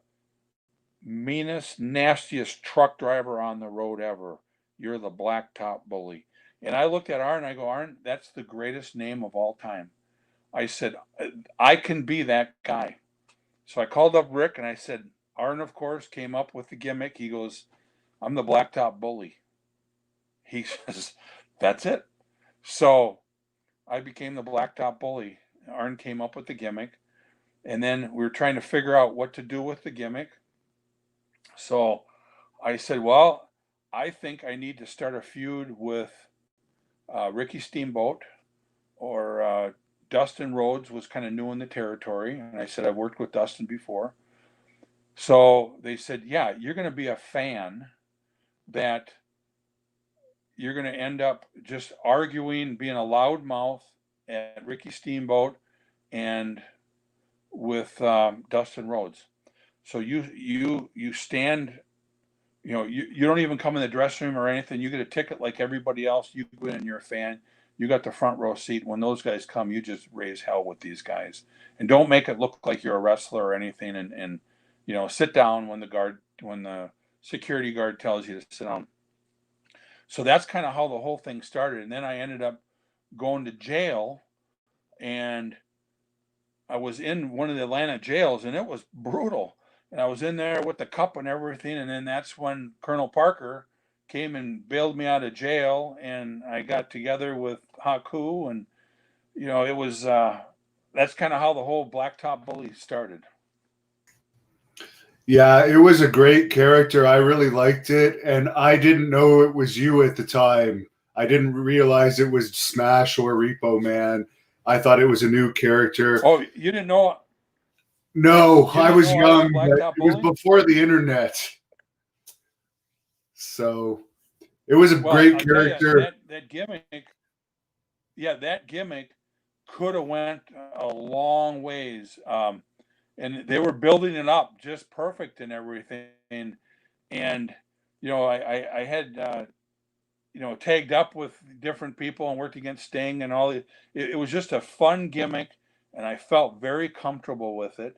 meanest, nastiest truck driver on the road ever. You're the Blacktop Bully." And I looked at Arn, and I go, "Arn, that's the greatest name of all time." I said, "I can be that guy." So I called up Rick, and I said, Arn, of course, came up with the gimmick. He goes, "I'm the Blacktop Bully." He says, "That's it." So I became the Blacktop Bully. Arn came up with the gimmick, and then we were trying to figure out what to do with the gimmick. So I said, "Well, I think I need to start a feud with Ricky Steamboat, or Dustin Rhodes was kind of new in the territory." And I said, "I've worked with Dustin before." So they said, "Yeah, you're going to be a fan that you're going to end up just arguing, being a loudmouth at Ricky Steamboat and with Dustin Rhodes. So you stand, you don't even come in the dressing room or anything. You get a ticket like everybody else. You go in and you're a fan. You got the front row seat. When those guys come, you just raise hell with these guys, and don't make it look like you're a wrestler or anything. And sit down when the security guard tells you to sit down." So that's kind of how the whole thing started. And then I ended up going to jail, and I was in one of the Atlanta jails, and it was brutal. And I was in there with the cup and everything. And then that's when Colonel Parker came and bailed me out of jail, and I got together with Haku, and it was that's kind of how the whole Blacktop Bully started. Yeah, it was a great character. I really liked it, and I didn't know it was you at the time. I didn't realize it was Smash or Repo Man. I thought it was a new character. Oh, you didn't know? No, You I didn't was know I was young, but Blacktop it was Bully? before the internet. So it was a Well, great I'll tell you, character. that gimmick, yeah, that gimmick could have went a long ways. And they were building it up just perfect and everything. And I had tagged up with different people and worked against Sting and all. It was just a fun gimmick, and I felt very comfortable with it.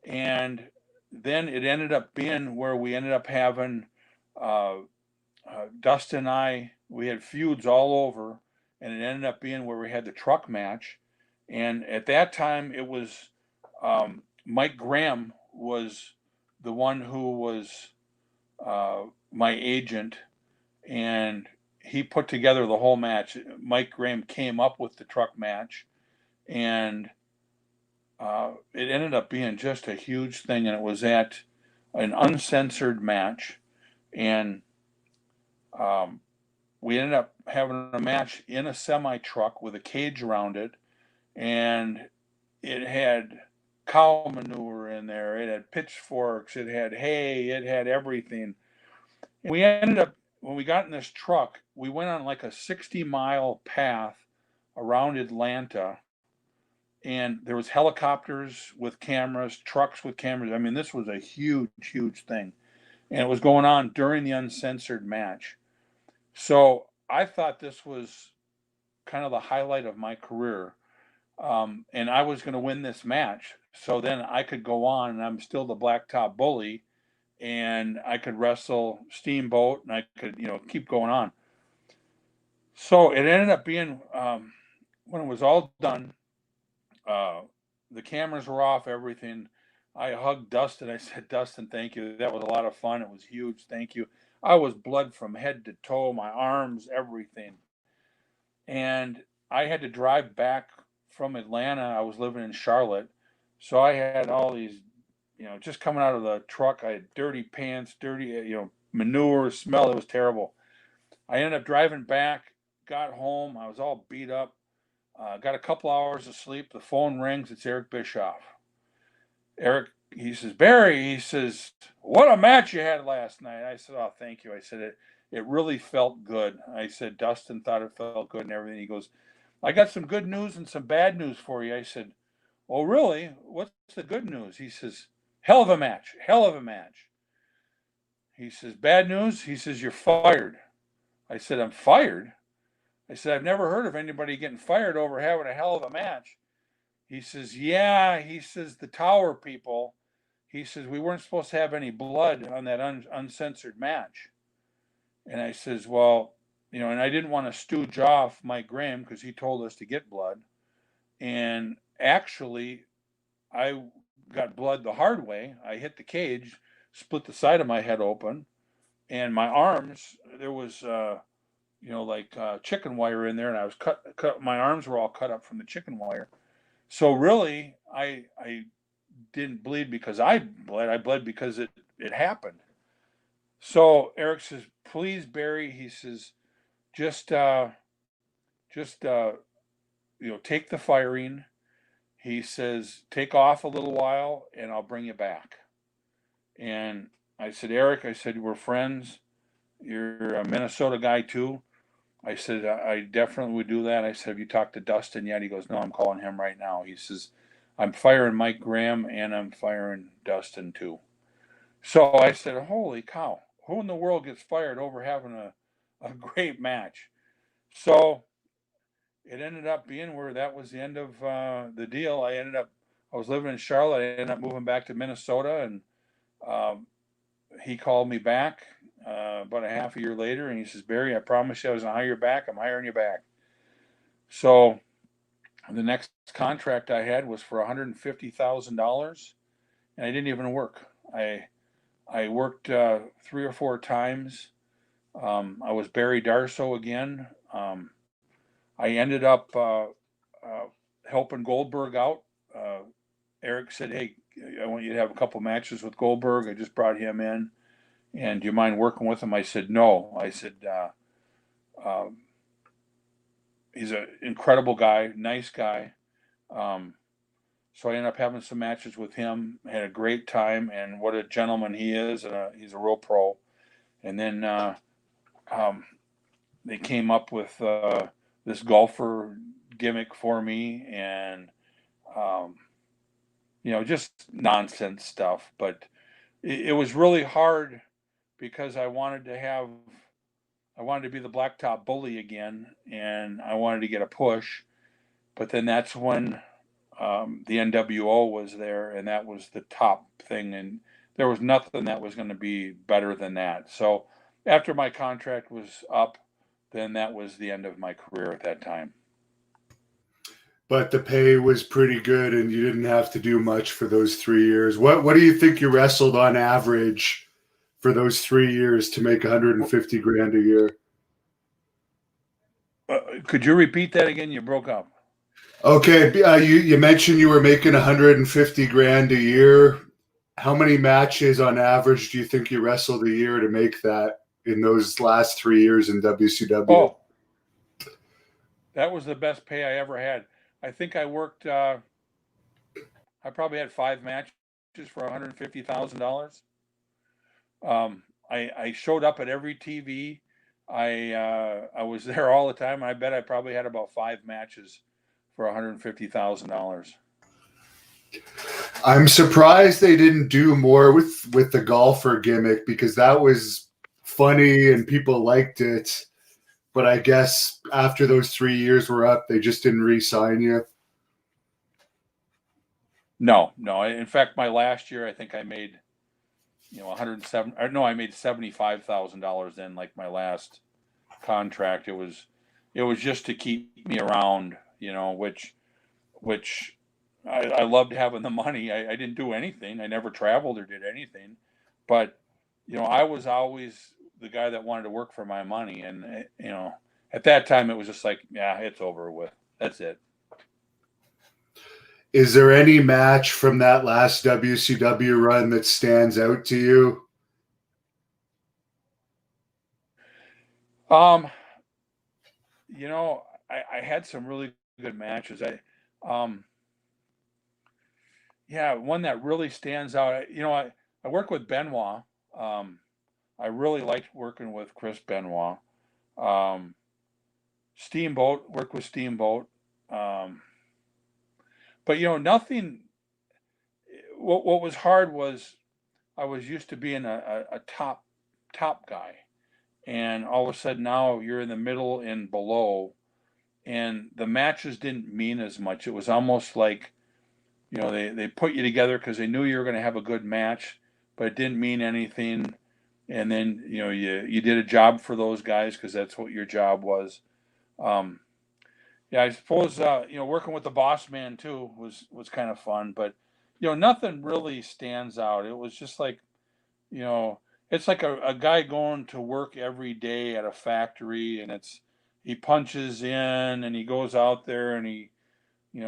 And then it ended up being where we ended up having uh, Dustin and we had feuds all over, and it ended up being where we had the truck match. And at that time, it was Mike Graham was the one who was my agent, and he put together the whole match. Mike Graham came up with the truck match, and it ended up being just a huge thing. And it was at an uncensored match, and um, we ended up having a match in a semi truck with a cage around it, and it had cow manure in there. It had pitchforks. It had hay. It had everything. And we ended up, when we got in this truck, we went on like a 60-mile path around Atlanta. And there was helicopters with cameras, trucks with cameras. I mean, this was a huge, huge thing. And it was going on during the uncensored match. So I thought this was kind of the highlight of my career. And I was going to win this match. So then I could go on, and I'm still the Blacktop Bully, and I could wrestle Steamboat, and I could, keep going on. So it ended up being, when it was all done, the cameras were off, everything. I hugged Dustin. I said, Dustin, thank you. That was a lot of fun. It was huge. Thank you. I was blood from head to toe, my arms, everything. And I had to drive back from Atlanta. I was living in Charlotte. So I had all these, just coming out of the truck. I had dirty pants, dirty, manure smell. It was terrible. I ended up driving back, got home. I was all beat up. Got a couple hours of sleep. The phone rings. It's Eric Bischoff. Eric, he says, Barry, he says, what a match you had last night. I said, oh, thank you. I said, it really felt good. I said, Dustin thought it felt good and everything. He goes, I got some good news and some bad news for you. I said, oh, really? What's the good news? He says, hell of a match. Hell of a match. He says, bad news? He says, you're fired. I said, I'm fired? I said, I've never heard of anybody getting fired over having a hell of a match. He says, yeah. He says, the Tower people, he says, we weren't supposed to have any blood on that uncensored match. And I says, well, and I didn't want to stooge off Mike Graham because he told us to get blood. And actually, I got blood the hard way. I hit the cage, split the side of my head open, and my arms, there was, chicken wire in there, and I was cut. My arms were all cut up from the chicken wire. So really, I didn't bleed because I bled. I bled because it happened. So Eric says, please, Barry, he says, just take the firing. He says, take off a little while and I'll bring you back. And I said, Eric, I said, we're friends. You're a Minnesota guy too. I said, I definitely would do that. I said, have you talked to Dustin yet? He goes, no, I'm calling him right now. He says, I'm firing Mike Graham and I'm firing Dustin too. So I said, holy cow, who in the world gets fired over having a great match? So it ended up being where that was the end of the deal. I was living in Charlotte. I ended up moving back to Minnesota, and he called me back about a half a year later, and he says, Barry, I promised you I was going to hire you back. I'm hiring you back. So the next contract I had was for $150,000, and I didn't even work. I worked 3 or 4 times. I was Barry Darso again. I ended up helping Goldberg out. Eric said, hey, I want you to have a couple matches with Goldberg. I just brought him in. And do you mind working with him? I said, no. I said, he's an incredible guy, nice guy. So I ended up having some matches with him. Had a great time, and what a gentleman he is. He's a real pro. And then they came up with this golfer gimmick for me, and just nonsense stuff. But it was really hard because I wanted to be the Blacktop Bully again, and I wanted to get a push. But then that's when the NWO was there, and that was the top thing, and there was nothing that was going to be better than that. So after my contract was up, then that was the end of my career at that time. But the pay was pretty good, and you didn't have to do much for those 3 years. What do you think you wrestled on average for those 3 years to make 150 grand a year? Could you repeat that again? You broke up. Okay, you mentioned you were making 150 grand a year. How many matches on average do you think you wrestled a year to make that in those last 3 years in WCW? Oh, that was the best pay I ever had. I think I worked I probably had 5 matches for $150,000. I showed up at every TV. I was there all the time. I bet I probably had about 5 matches for $150,000. I'm surprised they didn't do more with the golfer gimmick, because that was funny and people liked it. But I guess after those 3 years were up, they just didn't re-sign you. No. In fact, my last year, I think I made, 107. Or no, I made $75,000 then. Like my last contract, it was just to keep me around, which I loved having the money. I didn't do anything. I never traveled or did anything, but I was always the guy that wanted to work for my money, and at that time it was just like, yeah, it's over with. That's it. Is there any match from that last WCW run that stands out to you? Um, I had some really good matches. Yeah, one that really stands out. I work with Benoit. I really liked working with Chris Benoit. Um, Steamboat, worked with Steamboat. But nothing. What was hard was I was used to being a top guy, and all of a sudden now you're in the middle and below, and the matches didn't mean as much. It was almost like they put you together because they knew you were going to have a good match, but it didn't mean anything. And then you did a job for those guys because that's what your job was. Um, yeah, I suppose working with the boss man too was kind of fun, but nothing really stands out. It was just like you know it's like a guy going to work every day at a factory, and he punches in and he goes out there and he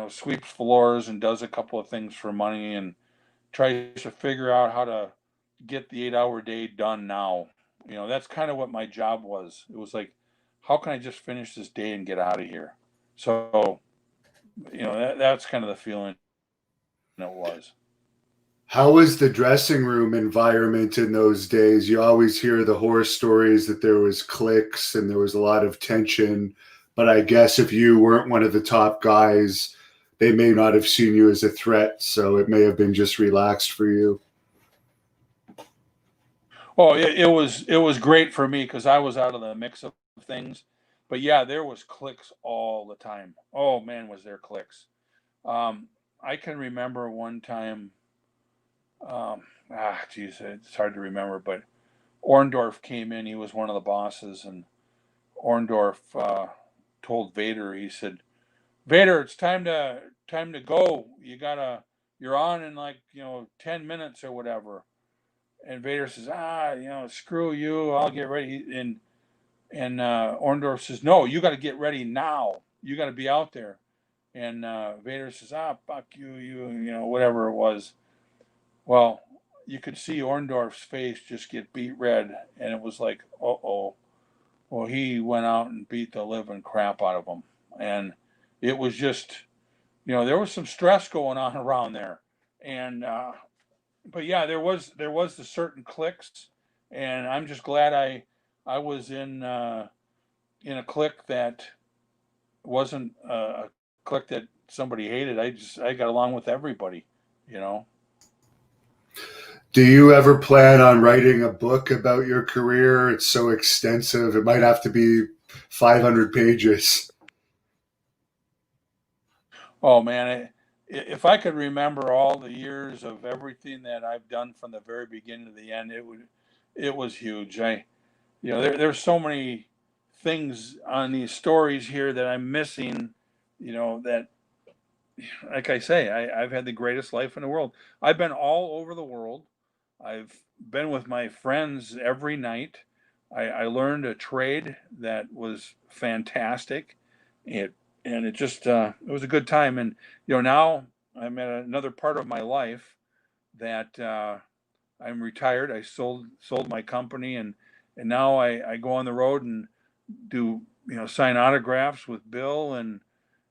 sweeps floors and does a couple of things for money and tries to figure out how to get the 8-hour day done now. That's kind of what my job was. It was like, how can I just finish this day and get out of here? So, that's kind of the feeling it was. How was the dressing room environment in those days? You always hear the horror stories that there was cliques and there was a lot of tension. But I guess if you weren't one of the top guys, they may not have seen you as a threat. So it may have been just relaxed for you. Oh, it was great for me because I was out of the mix of things. But yeah, there was clicks all the time. Oh man, was there clicks. Um, I can remember one time. Geez, it's hard to remember, but Orndorff came in. He was one of the bosses, and Orndorff told Vader. He said, "Vader, it's time to go. You're on in like 10 minutes or whatever." And Vader says, screw you. I'll get ready. And Orndorff says, "No, you got to get ready now. You got to be out there." And Vader says, fuck you, whatever it was. Well, you could see Orndorff's face just get beat red, and it was like, uh-oh. Well, he went out and beat the living crap out of him. And it was just, there was some stress going on around there. And, but yeah, there was the certain clicks, and I'm just glad I was in a clique that wasn't a clique that somebody hated. I got along with everybody, you know. Do you ever plan on writing a book about your career? It's so extensive. It might have to be 500 pages. Oh man, if I could remember all the years of everything that I've done from the very beginning to the end, it was huge. There's so many things on these stories here that I'm missing. That, like I say, I've had the greatest life in the world. I've been all over the world. I've been with my friends every night. I learned a trade that was fantastic. It and it just it was a good time. And now I'm at another part of my life that I'm retired. I sold my company, and now I go on the road and do sign autographs with Bill, and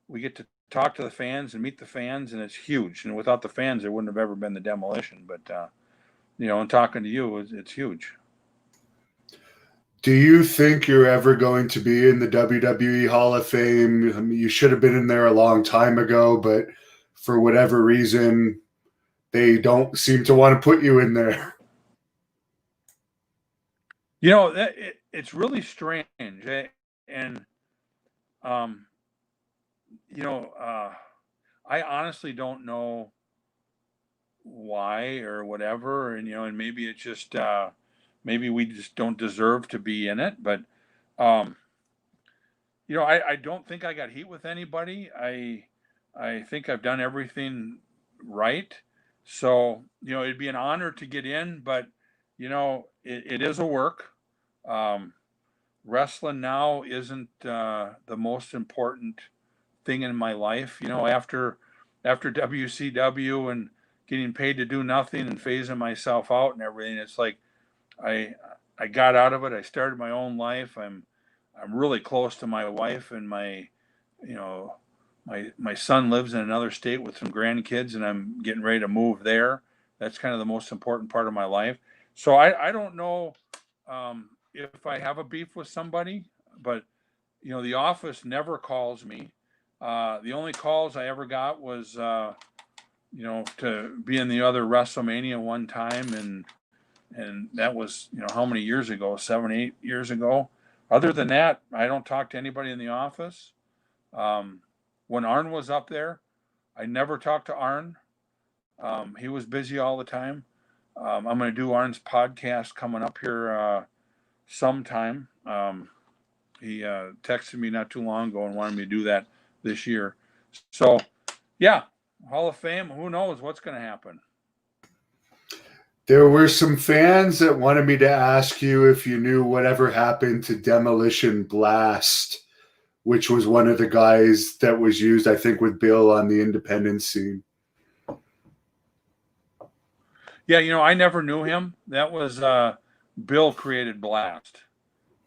we get to talk to the fans and meet the fans, and it's huge. And without the fans, there wouldn't have ever been the Demolition. But and talking to you, it's huge. Do you think you're ever going to be in the WWE Hall of Fame? I mean, you should have been in there a long time ago, but for whatever reason, they don't seem to want to put you in there. It's really strange. And, I honestly don't know why or whatever. And maybe it's just, maybe we just don't deserve to be in it. But, I don't think I got heat with anybody. I think I've done everything right. So, it'd be an honor to get in, but, it is a work. Wrestling now isn't the most important thing in my life. After WCW and getting paid to do nothing and phasing myself out and everything, it's like I I got out of it. I started my own life. I'm really close to my wife, and you know my son lives in another state with some grandkids, and I'm getting ready to move there. That's kind of the most important part of my life. So I don't know if I have a beef with somebody, but the office never calls me. The only calls I ever got was to be in the other WrestleMania one time, and that was how many years ago? 7, 8 years ago. Other than that, I don't talk to anybody in the office. When Arn was up there, I never talked to Arn. He was busy all the time. I'm going to do Arn's podcast coming up here sometime. He texted me not too long ago and wanted me to do that this year. So, yeah, Hall of Fame. Who knows what's going to happen? There were some fans that wanted me to ask you if you knew whatever happened to Demolition Blast, which was one of the guys that was used, I think, with Bill on the independent scene. Yeah, I never knew him. That was Bill created Blast.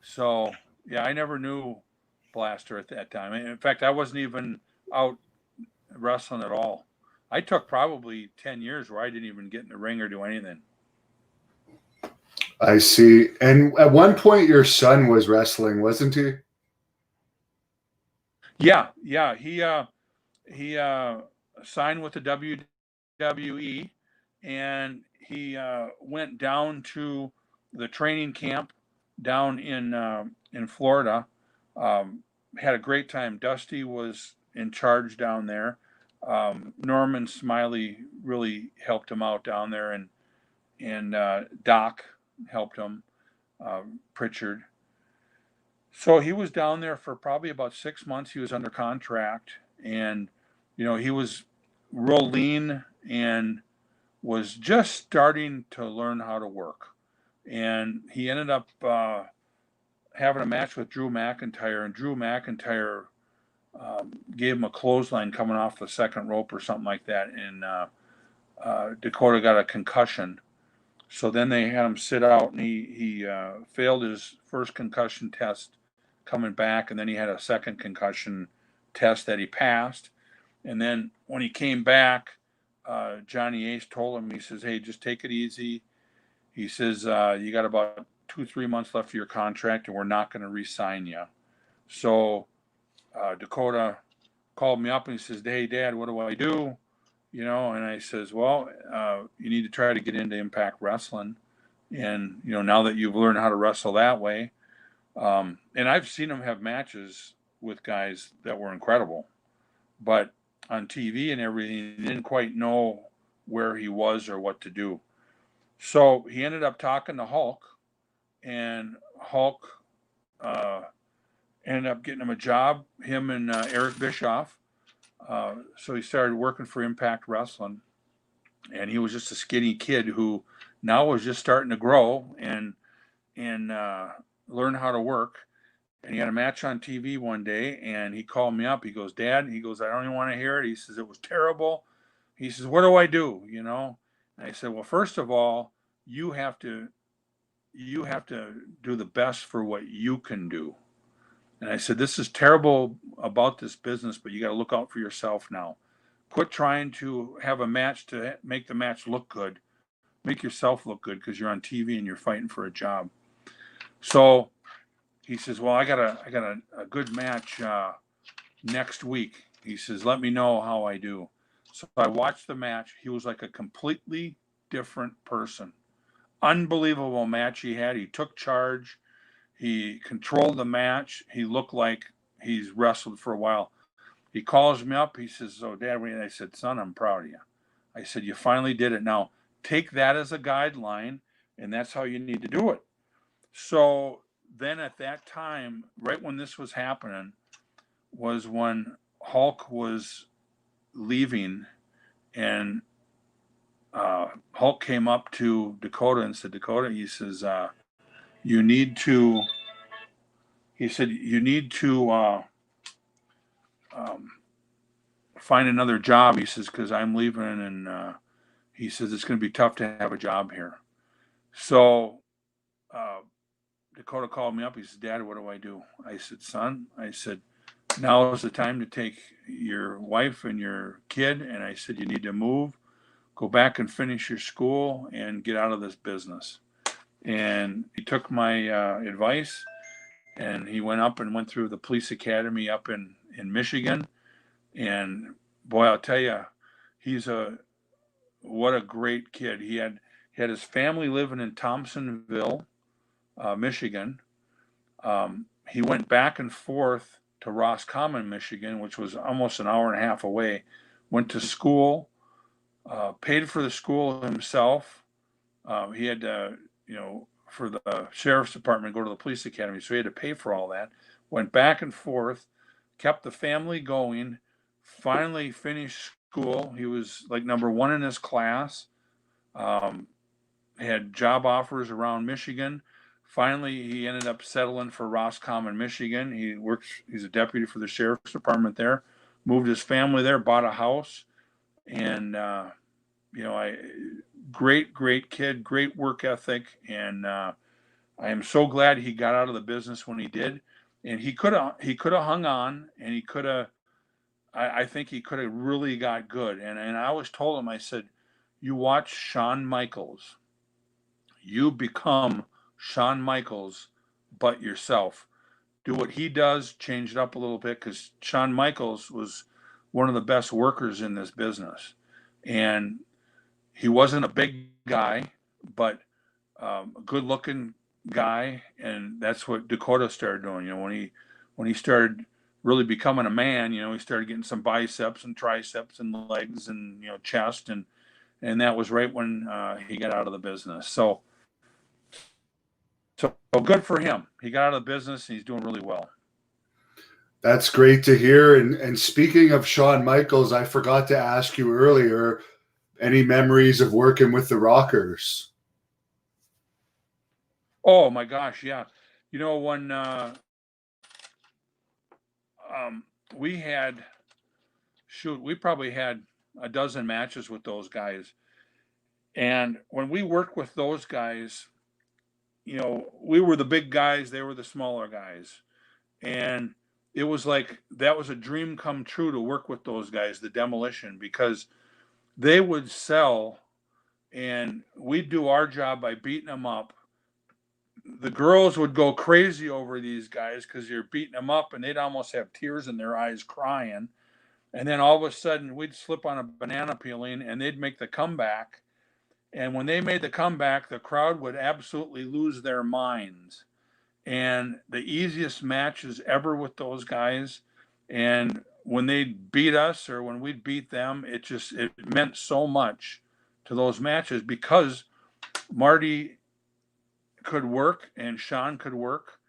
So, yeah, I never knew Blaster at that time. In fact, I wasn't even out wrestling at all. I took probably 10 years where I didn't even get in the ring or do anything. I see. And at one point, your son was wrestling, wasn't he? Yeah. He signed with the WWE, and he went down to the training camp down in Florida. Had a great time. Dusty was in charge down there. Norman Smiley really helped him out down there, and Doc helped him. Pritchard. So he was down there for probably about 6 months. He was under contract, and he was real lean and was just starting to learn how to work. And he ended up having a match with Drew McIntyre, and Drew McIntyre gave him a clothesline coming off the second rope or something like that, and Dakota got a concussion. So then they had him sit out, and he failed his first concussion test coming back, and then he had a second concussion test that he passed. And then when he came back, Johnny Ace told him, he says, "Hey, just take it easy." He says, "You got about 2-3 months left of your contract, and we're not going to re-sign you." So Dakota called me up and he says, "Hey, Dad, what do I do?" And I says, "Well, you need to try to get into Impact Wrestling. And, now that you've learned how to wrestle that way." And I've seen him have matches with guys that were incredible. But on TV and everything, he didn't quite know where he was or what to do. So he ended up talking to Hulk, and Hulk ended up getting him a job, him and Eric Bischoff. So he started working for Impact Wrestling, and he was just a skinny kid who now was just starting to grow and learn how to work. And he had a match on TV one day, and he called me up. He goes, "Dad," he goes, "I don't even want to hear it." He says, "It was terrible." He says, "What do I do?" And I said, "Well, first of all, you have to do the best for what you can do. And I said, this is terrible about this business, but you got to look out for yourself now. Quit trying to have a match to make the match look good. Make yourself look good because you're on TV and you're fighting for a job. So he says, well, I got a good match next week. He says, let me know how I do. So I watched the match. He was like a completely different person. Unbelievable match he had. He took charge. He controlled the match. He looked like he's wrestled for a while. He calls me up. He says, so Dad, and I said, son, I'm proud of you. I said, you finally did it. Now take that as a guideline, and that's how you need to do it. So then at that time, right when this was happening, was when Hulk was leaving, and Hulk came up to Dakota and said, Dakota, he says, you need to, he said, you need to find another job. He says, because I'm leaving, and he says, it's going to be tough to have a job here. So Dakota called me up. He said, Dad, what do I do? I said, son, I said, now is the time to take your wife and your kid. And I said, you need to move, go back and finish your school and get out of this business. And he took my advice, and he went up and went through the police academy up in Michigan. And boy, I'll tell you, what a great kid. He had his family living in Thompsonville, Michigan. He went back and forth to Roscommon, Michigan, which was almost an hour and a half away. Went to school, paid for the school himself. He had to, for the sheriff's department, go to the police academy, so he had to pay for all that. Went back and forth, kept the family going. Finally finished school. He was like number one in his class. Had job offers around Michigan. Finally, he ended up settling for Roscommon, Michigan. He's a deputy for the sheriff's department there. Moved his family there, bought a house, and great kid, great work ethic, and I am so glad he got out of the business when he did. And he could have hung on, and he could have. I think he could have really got good. And I always told him, I said, you watch Shawn Michaels, you become Shawn Michaels, but yourself. Do what he does, change it up a little bit, because Shawn Michaels was one of the best workers in this business. And he wasn't a big guy, but a good looking guy. And that's what Dakota started doing. When he started really becoming a man, he started getting some biceps and triceps and legs and, chest. And that was right when he got out of the business. So good for him. He got out of the business, and he's doing really well. That's great to hear. And speaking of Shawn Michaels, I forgot to ask you earlier, any memories of working with the Rockers? Oh my gosh, yeah. When we probably had a dozen matches with those guys. And when we worked with those guys, we were the big guys, they were the smaller guys. And it was like, that was a dream come true to work with those guys, the Demolition, because they would sell and we'd do our job by beating them up. The girls would go crazy over these guys because you're beating them up, and they'd almost have tears in their eyes crying. And then all of a sudden we'd slip on a banana peeling and they'd make the comeback. And when they made the comeback, the crowd would absolutely lose their minds. And the easiest matches ever with those guys. And when they beat us or when we'd beat them, it meant so much to those matches because Marty could work and Shawn could work,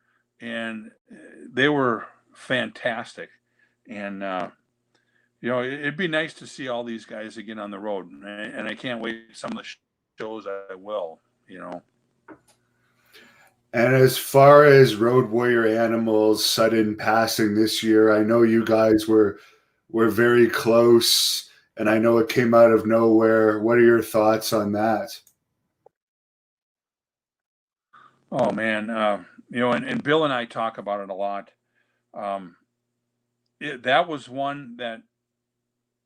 and they were fantastic. And it'd be nice to see all these guys again on the road, and I can't wait some of the shows I will. And as far as Road Warrior Animal's sudden passing this year, I know you guys were very close, and I know it came out of nowhere. What are your thoughts on that? Oh man, and Bill and I talk about it a lot. That was one that,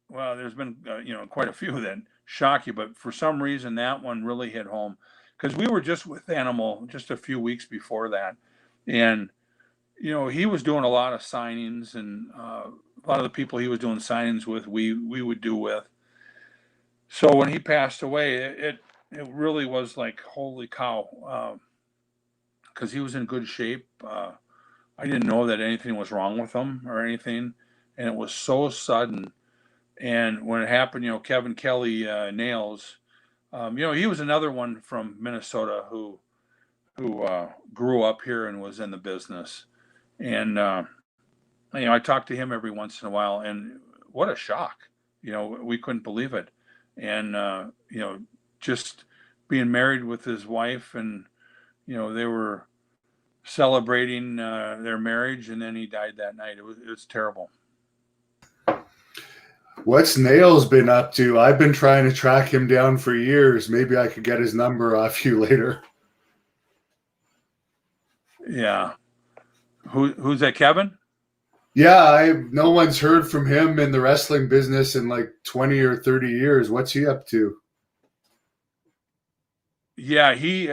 well, there's been quite a few that shock you, but for some reason that one really hit home because we were just with Animal just a few weeks before that, and he was doing a lot of signings, and a lot of the people he was doing signings with, we would do with. So when he passed away, it really was like, holy cow, because he was in good shape. I didn't know that anything was wrong with him or anything, and it was so sudden. And when it happened, Kevin Kelly, Nails, he was another one from Minnesota who grew up here and was in the business. And I talked to him every once in a while, and what a shock! We couldn't believe it, and just being married with his wife, and they were celebrating their marriage, and then he died that night. It was terrible. What's Nails been up to? I've been trying to track him down for years. Maybe I could get his number off you later. Yeah. Who's that, Kevin? Yeah, no one's heard from him in the wrestling business in like 20 or 30 years. What's he up to? Yeah, he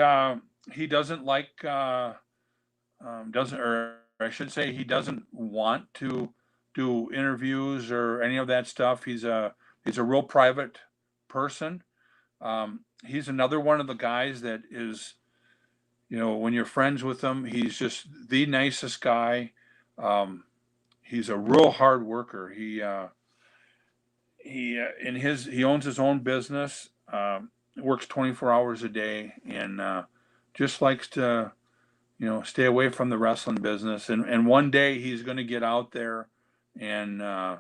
doesn't like doesn't, or I should say, he doesn't want to do interviews or any of that stuff. He's a real private person. He's another one of the guys that is, when you're friends with him, he's just the nicest guy. He's a real hard worker. He owns his own business, works 24 hours a day, and just likes to stay away from the wrestling business. And one day he's going to get out there and go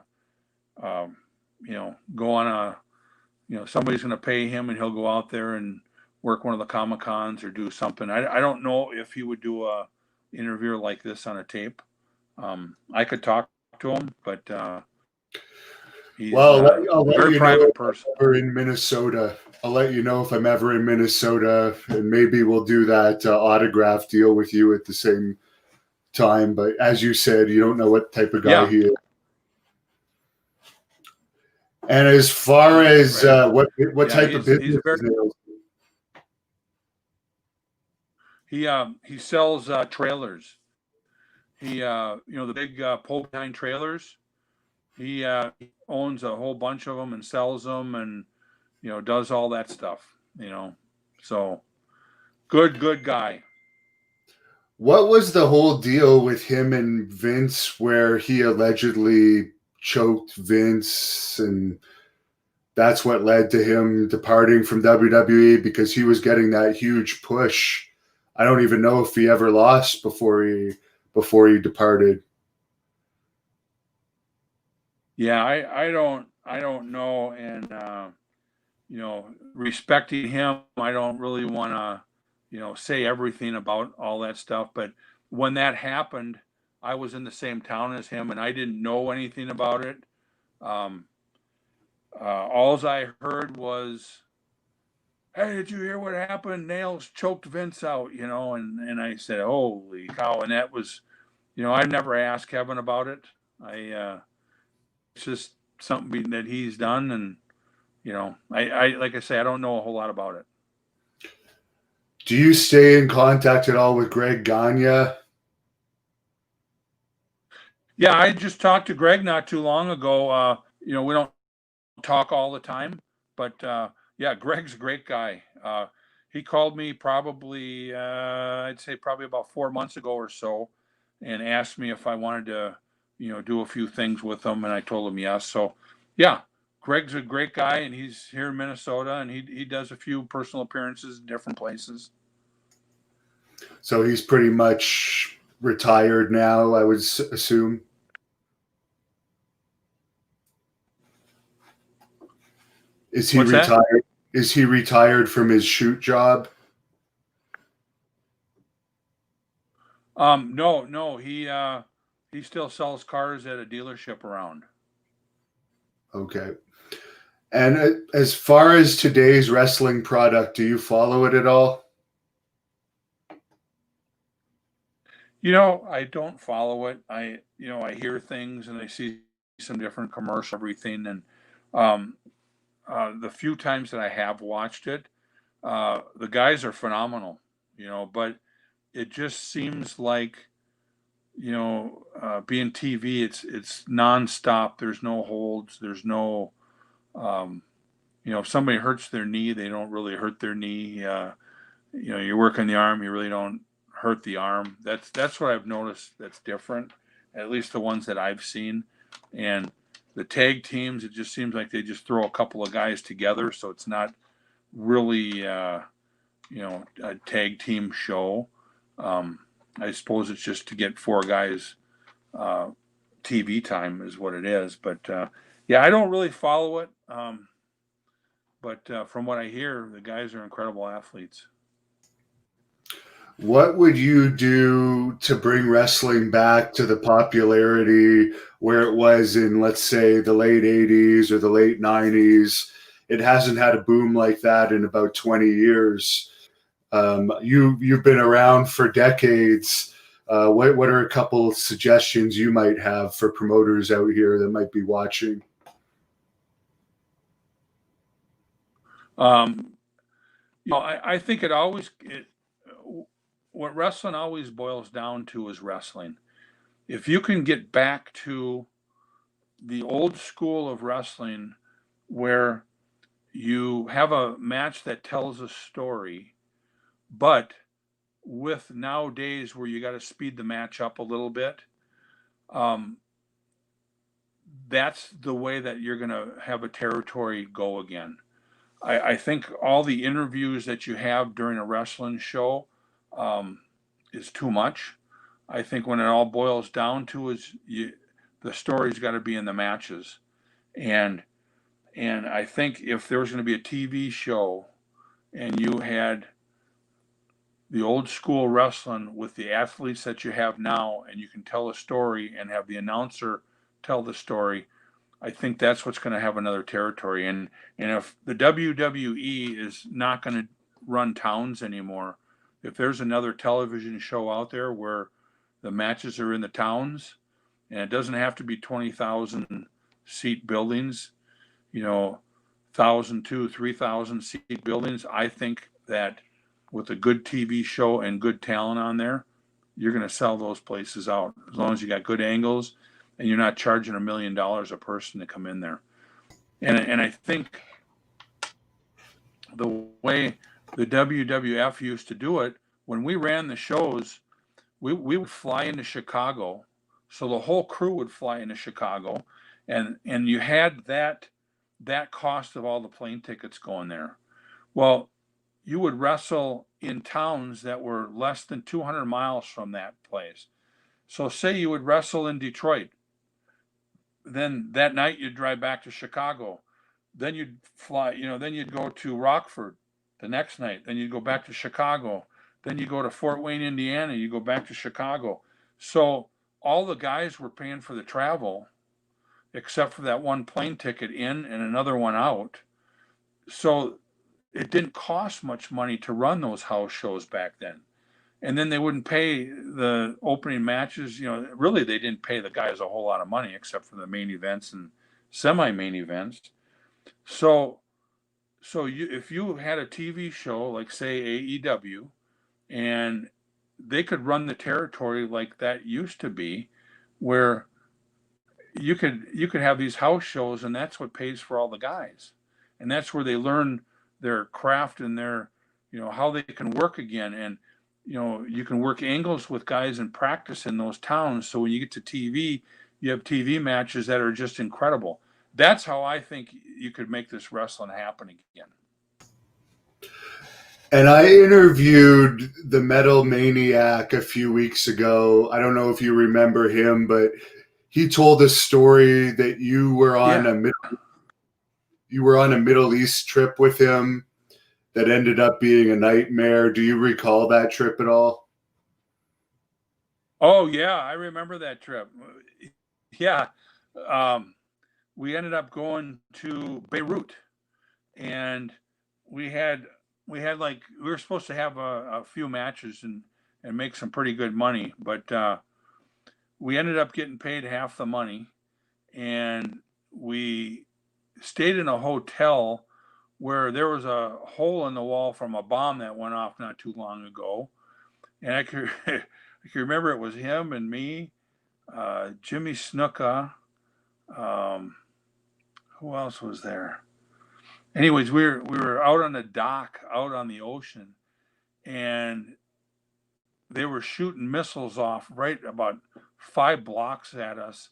on a somebody's going to pay him, and he'll go out there and work one of the Comic Cons or do something. I don't know if he would do a interview like this on a tape. I could talk to him, but he's I'll a very private person. In Minnesota, I'll let you know if I'm ever in Minnesota, and maybe we'll do that autograph deal with you at the same time. But as you said, you don't know what type of guy he is. And as far as what type of business he sells trailers. He the big pull behind trailers. He owns a whole bunch of them and sells them, and does all that stuff. So good guy. What was the whole deal with him and Vince, where he allegedly choked Vince, and that's what led to him departing from WWE, because he was getting that huge push? I don't even know if he ever lost before he departed. Yeah, I don't know, and respecting him, I don't really want to say everything about all that stuff. But when that happened, I was in the same town as him, and I didn't know anything about it. All I heard was, "Hey, did you hear what happened? Nails choked Vince out," and I said, "Holy cow!" And that was, I've never asked Kevin about it. It's just something that he's done, and I like I say, I don't know a whole lot about it. Do you stay in contact at all with Greg Gagne? Yeah, I just talked to Greg not too long ago. We don't talk all the time, but yeah, Greg's a great guy. He called me probably, I'd say probably about 4 months ago or so, and asked me if I wanted to, do a few things with him, and I told him yes. So yeah, Greg's a great guy, and he's here in Minnesota, and he does a few personal appearances in different places. So he's pretty much retired now, I would assume. Is he retired? Is he retired from his shoot job? No, he still sells cars at a dealership around. Okay. And as far as today's wrestling product, do you follow it at all? I don't follow it. I hear things and I see some different commercial, everything. And um, the few times that I have watched it, the guys are phenomenal, but it just seems like, being TV, it's nonstop. There's no holds. There's no, um, if somebody hurts their knee, they don't really hurt their knee. You work on the arm, you really don't hurt the arm. That's what I've noticed that's different, at least the ones that I've seen. And the tag teams, it just seems like they just throw a couple of guys together, so it's not really a tag team show. Um, I suppose it's just to get four guys uh, TV time is what it is. But yeah, I don't really follow it. But from what I hear, the guys are incredible athletes. What would you do to bring wrestling back to the popularity where it was in, let's say, the late 80s or the late 90s? It hasn't had a boom like that in about 20 years. You've been around for decades. What are a couple suggestions you might have for promoters out here that might be watching? Um, I think what wrestling always boils down to is wrestling. If you can get back to the old school of wrestling where you have a match that tells a story, but with nowadays where you got to speed the match up a little bit, um, that's the way that you're going to have a territory go again. I think all the interviews that you have during a wrestling show um, is too much. I think when it all boils down to is the story's got to be in the matches, and I think if there was going to be a TV show and you had the old school wrestling with the athletes that you have now, and you can tell a story and have the announcer tell the story, I think that's what's going to have another territory. And if the WWE is not going to run towns anymore, if there's another television show out there where the matches are in the towns, and it doesn't have to be 20,000 seat buildings, 1,000, 2, 3,000 seat buildings, I think that with a good TV show and good talent on there, you're going to sell those places out as long as you got good angles and you're not charging $1 million a person to come in there. And I think the way the WWF used to do it, when we ran the shows, we would fly into Chicago, so the whole crew would fly into Chicago, and you had that cost of all the plane tickets going there. Well, you would wrestle in towns that were less than 200 miles from that place. So say you would wrestle in Detroit, then that night you'd drive back to Chicago. Then you'd fly, then you'd go to Rockford the next night. Then you'd go back to Chicago. Then you go to Fort Wayne, Indiana. You go back to Chicago. So all the guys were paying for the travel, except for that one plane ticket in and another one out. So it didn't cost much money to run those house shows back then. And then they wouldn't pay the opening matches. Really, they didn't pay the guys a whole lot of money except for the main events and semi-main events. So, if you had a TV show like say AEW, and they could run the territory like that used to be, where you could have these house shows, and that's what pays for all the guys, and that's where they learn their craft and their how they can work again. And you can work angles with guys in practice in those towns, so when you get to TV, you have TV matches that are just incredible. That's how I think you could make this wrestling happen again. And I interviewed the Metal Maniac a few weeks ago. I don't know if you remember him, but he told a story that Yeah. You were on a Middle East trip with him that ended up being a nightmare. Do you recall that trip at all? Oh yeah, I remember that trip. Yeah. Um, we ended up going to Beirut, and we had we were supposed to have a few matches, and and make some pretty good money. But we ended up getting paid half the money, and we stayed in a hotel where there was a hole in the wall from a bomb that went off not too long ago. And I can remember it was him and me, Jimmy Snuka. Who else was there? Anyways, we were out on the dock, out on the ocean, and they were shooting missiles off right about 5 blocks at us,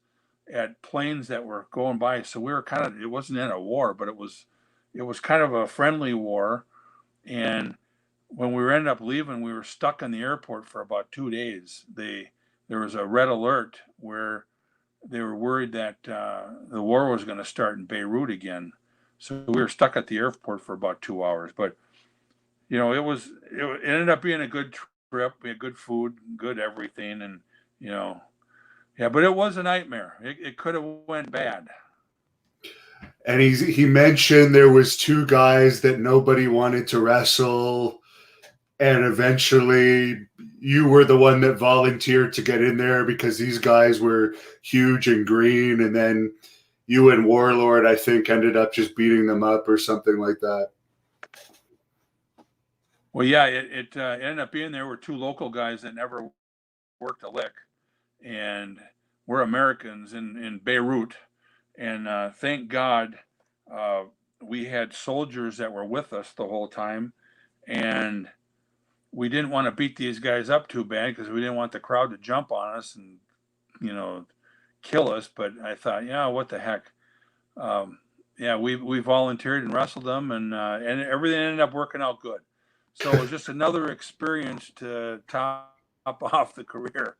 at planes that were going by. So we were it wasn't in a war, but it was kind of a friendly war. And when we ended up leaving, we were stuck in the airport for about 2 days. There was a red alert where they were worried that the war was going to start in Beirut again. So we were stuck at the airport for about 2 hours. But, it ended up being a good trip. We had good food, good everything. And, yeah, but it was a nightmare. It could have went bad. And he mentioned there was 2 guys that nobody wanted to wrestle, and eventually you were the one that volunteered to get in there because these guys were huge and green, and then you and Warlord, I think, ended up just beating them up or something like that. Well, yeah, it ended up being there were 2 local guys that never worked a lick, and we're Americans in Beirut. And thank God we had soldiers that were with us the whole time, and we didn't want to beat these guys up too bad because we didn't want the crowd to jump on us and kill us. But I thought, what the heck? We volunteered and wrestled them, and everything ended up working out good. So it was just another experience to top off the career.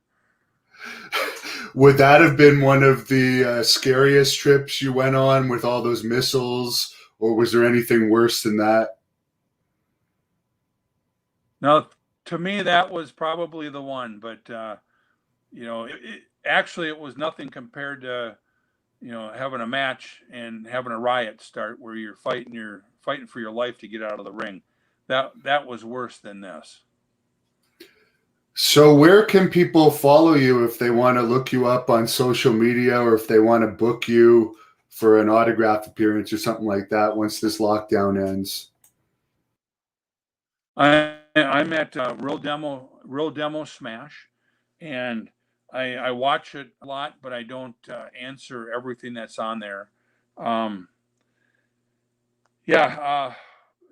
Would that have been one of the scariest trips you went on with all those missiles, or was there anything worse than that? No, to me, that was probably the one. But, actually, it was nothing compared to, having a match and having a riot start where you're fighting for your life to get out of the ring. That was worse than this. So where can people follow you if they want to look you up on social media, or if they want to book you for an autograph appearance or something like that once this lockdown ends? I'm at Real Demo Smash, and I watch it a lot, but I don't answer everything that's on there.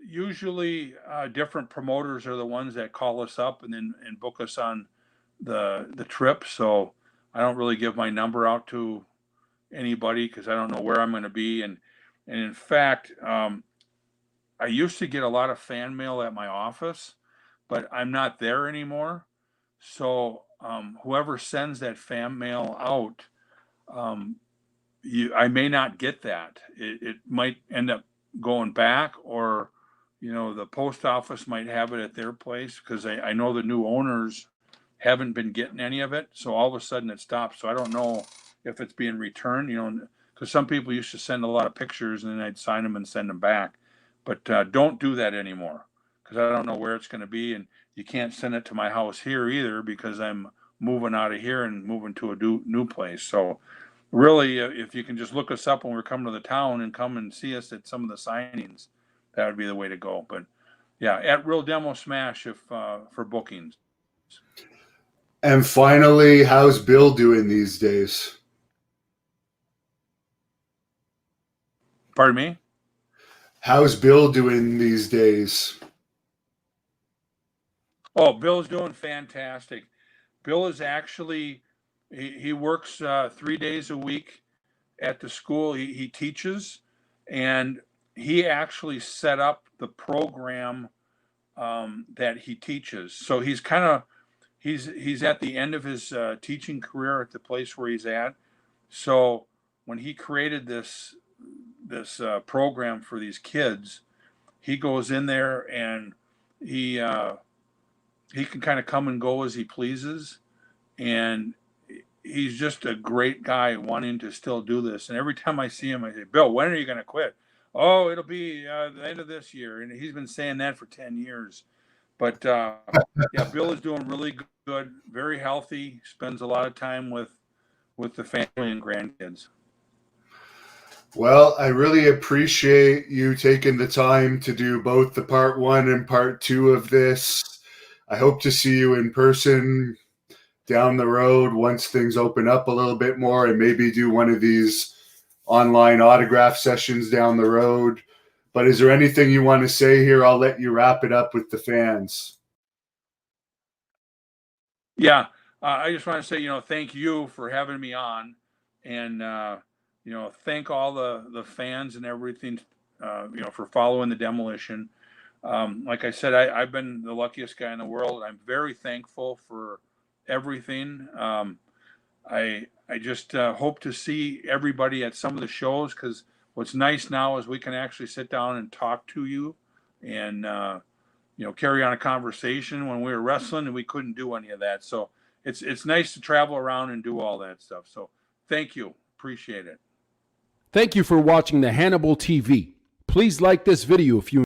Usually different promoters are the ones that call us up and book us on the trip. So I don't really give my number out to anybody because I don't know where I'm going to be. And in fact, I used to get a lot of fan mail at my office, but I'm not there anymore. So whoever sends that fan mail out, I may not get that. It might end up going back, or the post office might have it at their place, because I know the new owners haven't been getting any of it. So all of a sudden it stops. So I don't know if it's being returned, because some people used to send a lot of pictures and then I'd sign them and send them back. But don't do that anymore, because I don't know where it's going to be. And you can't send it to my house here either, because I'm moving out of here and moving to a new place. So really, if you can just look us up when we're coming to the town and come and see us at some of the signings, that would be the way to go. But yeah, at Real Demo Smash if for bookings. And finally, how's Bill doing these days? Pardon me? How's Bill doing these days? Oh, Bill's doing fantastic. Bill is actually, he works 3 days a week at the school. He teaches, and he actually set up the program that he teaches. So he's at the end of his teaching career at the place where he's at. So when he created this program for these kids, he goes in there and he can kind of come and go as he pleases, and he's just a great guy wanting to still do this. And every time I see him, I say, Bill, when are you going to quit? Oh, it'll be the end of this year. And he's been saying that for 10 years. But yeah, Bill is doing really good, very healthy, spends a lot of time with the family and grandkids. Well, I really appreciate you taking the time to do both the part 1 and part 2 of this. I hope to see you in person down the road once things open up a little bit more, and maybe do one of these online autograph sessions down the road. But is there anything you want to say here? I'll let you wrap it up with the fans. Yeah, I just want to say, thank you for having me on, and thank all the fans and everything, for following the Demolition. Like I said, I've been the luckiest guy in the world. I'm very thankful for everything. I just hope to see everybody at some of the shows, because what's nice now is we can actually sit down and talk to you, and carry on a conversation. When we were wrestling, and we couldn't do any of that, so it's nice to travel around and do all that stuff. So thank you, appreciate it. Thank you for watching the Hannibal TV. Please like this video if you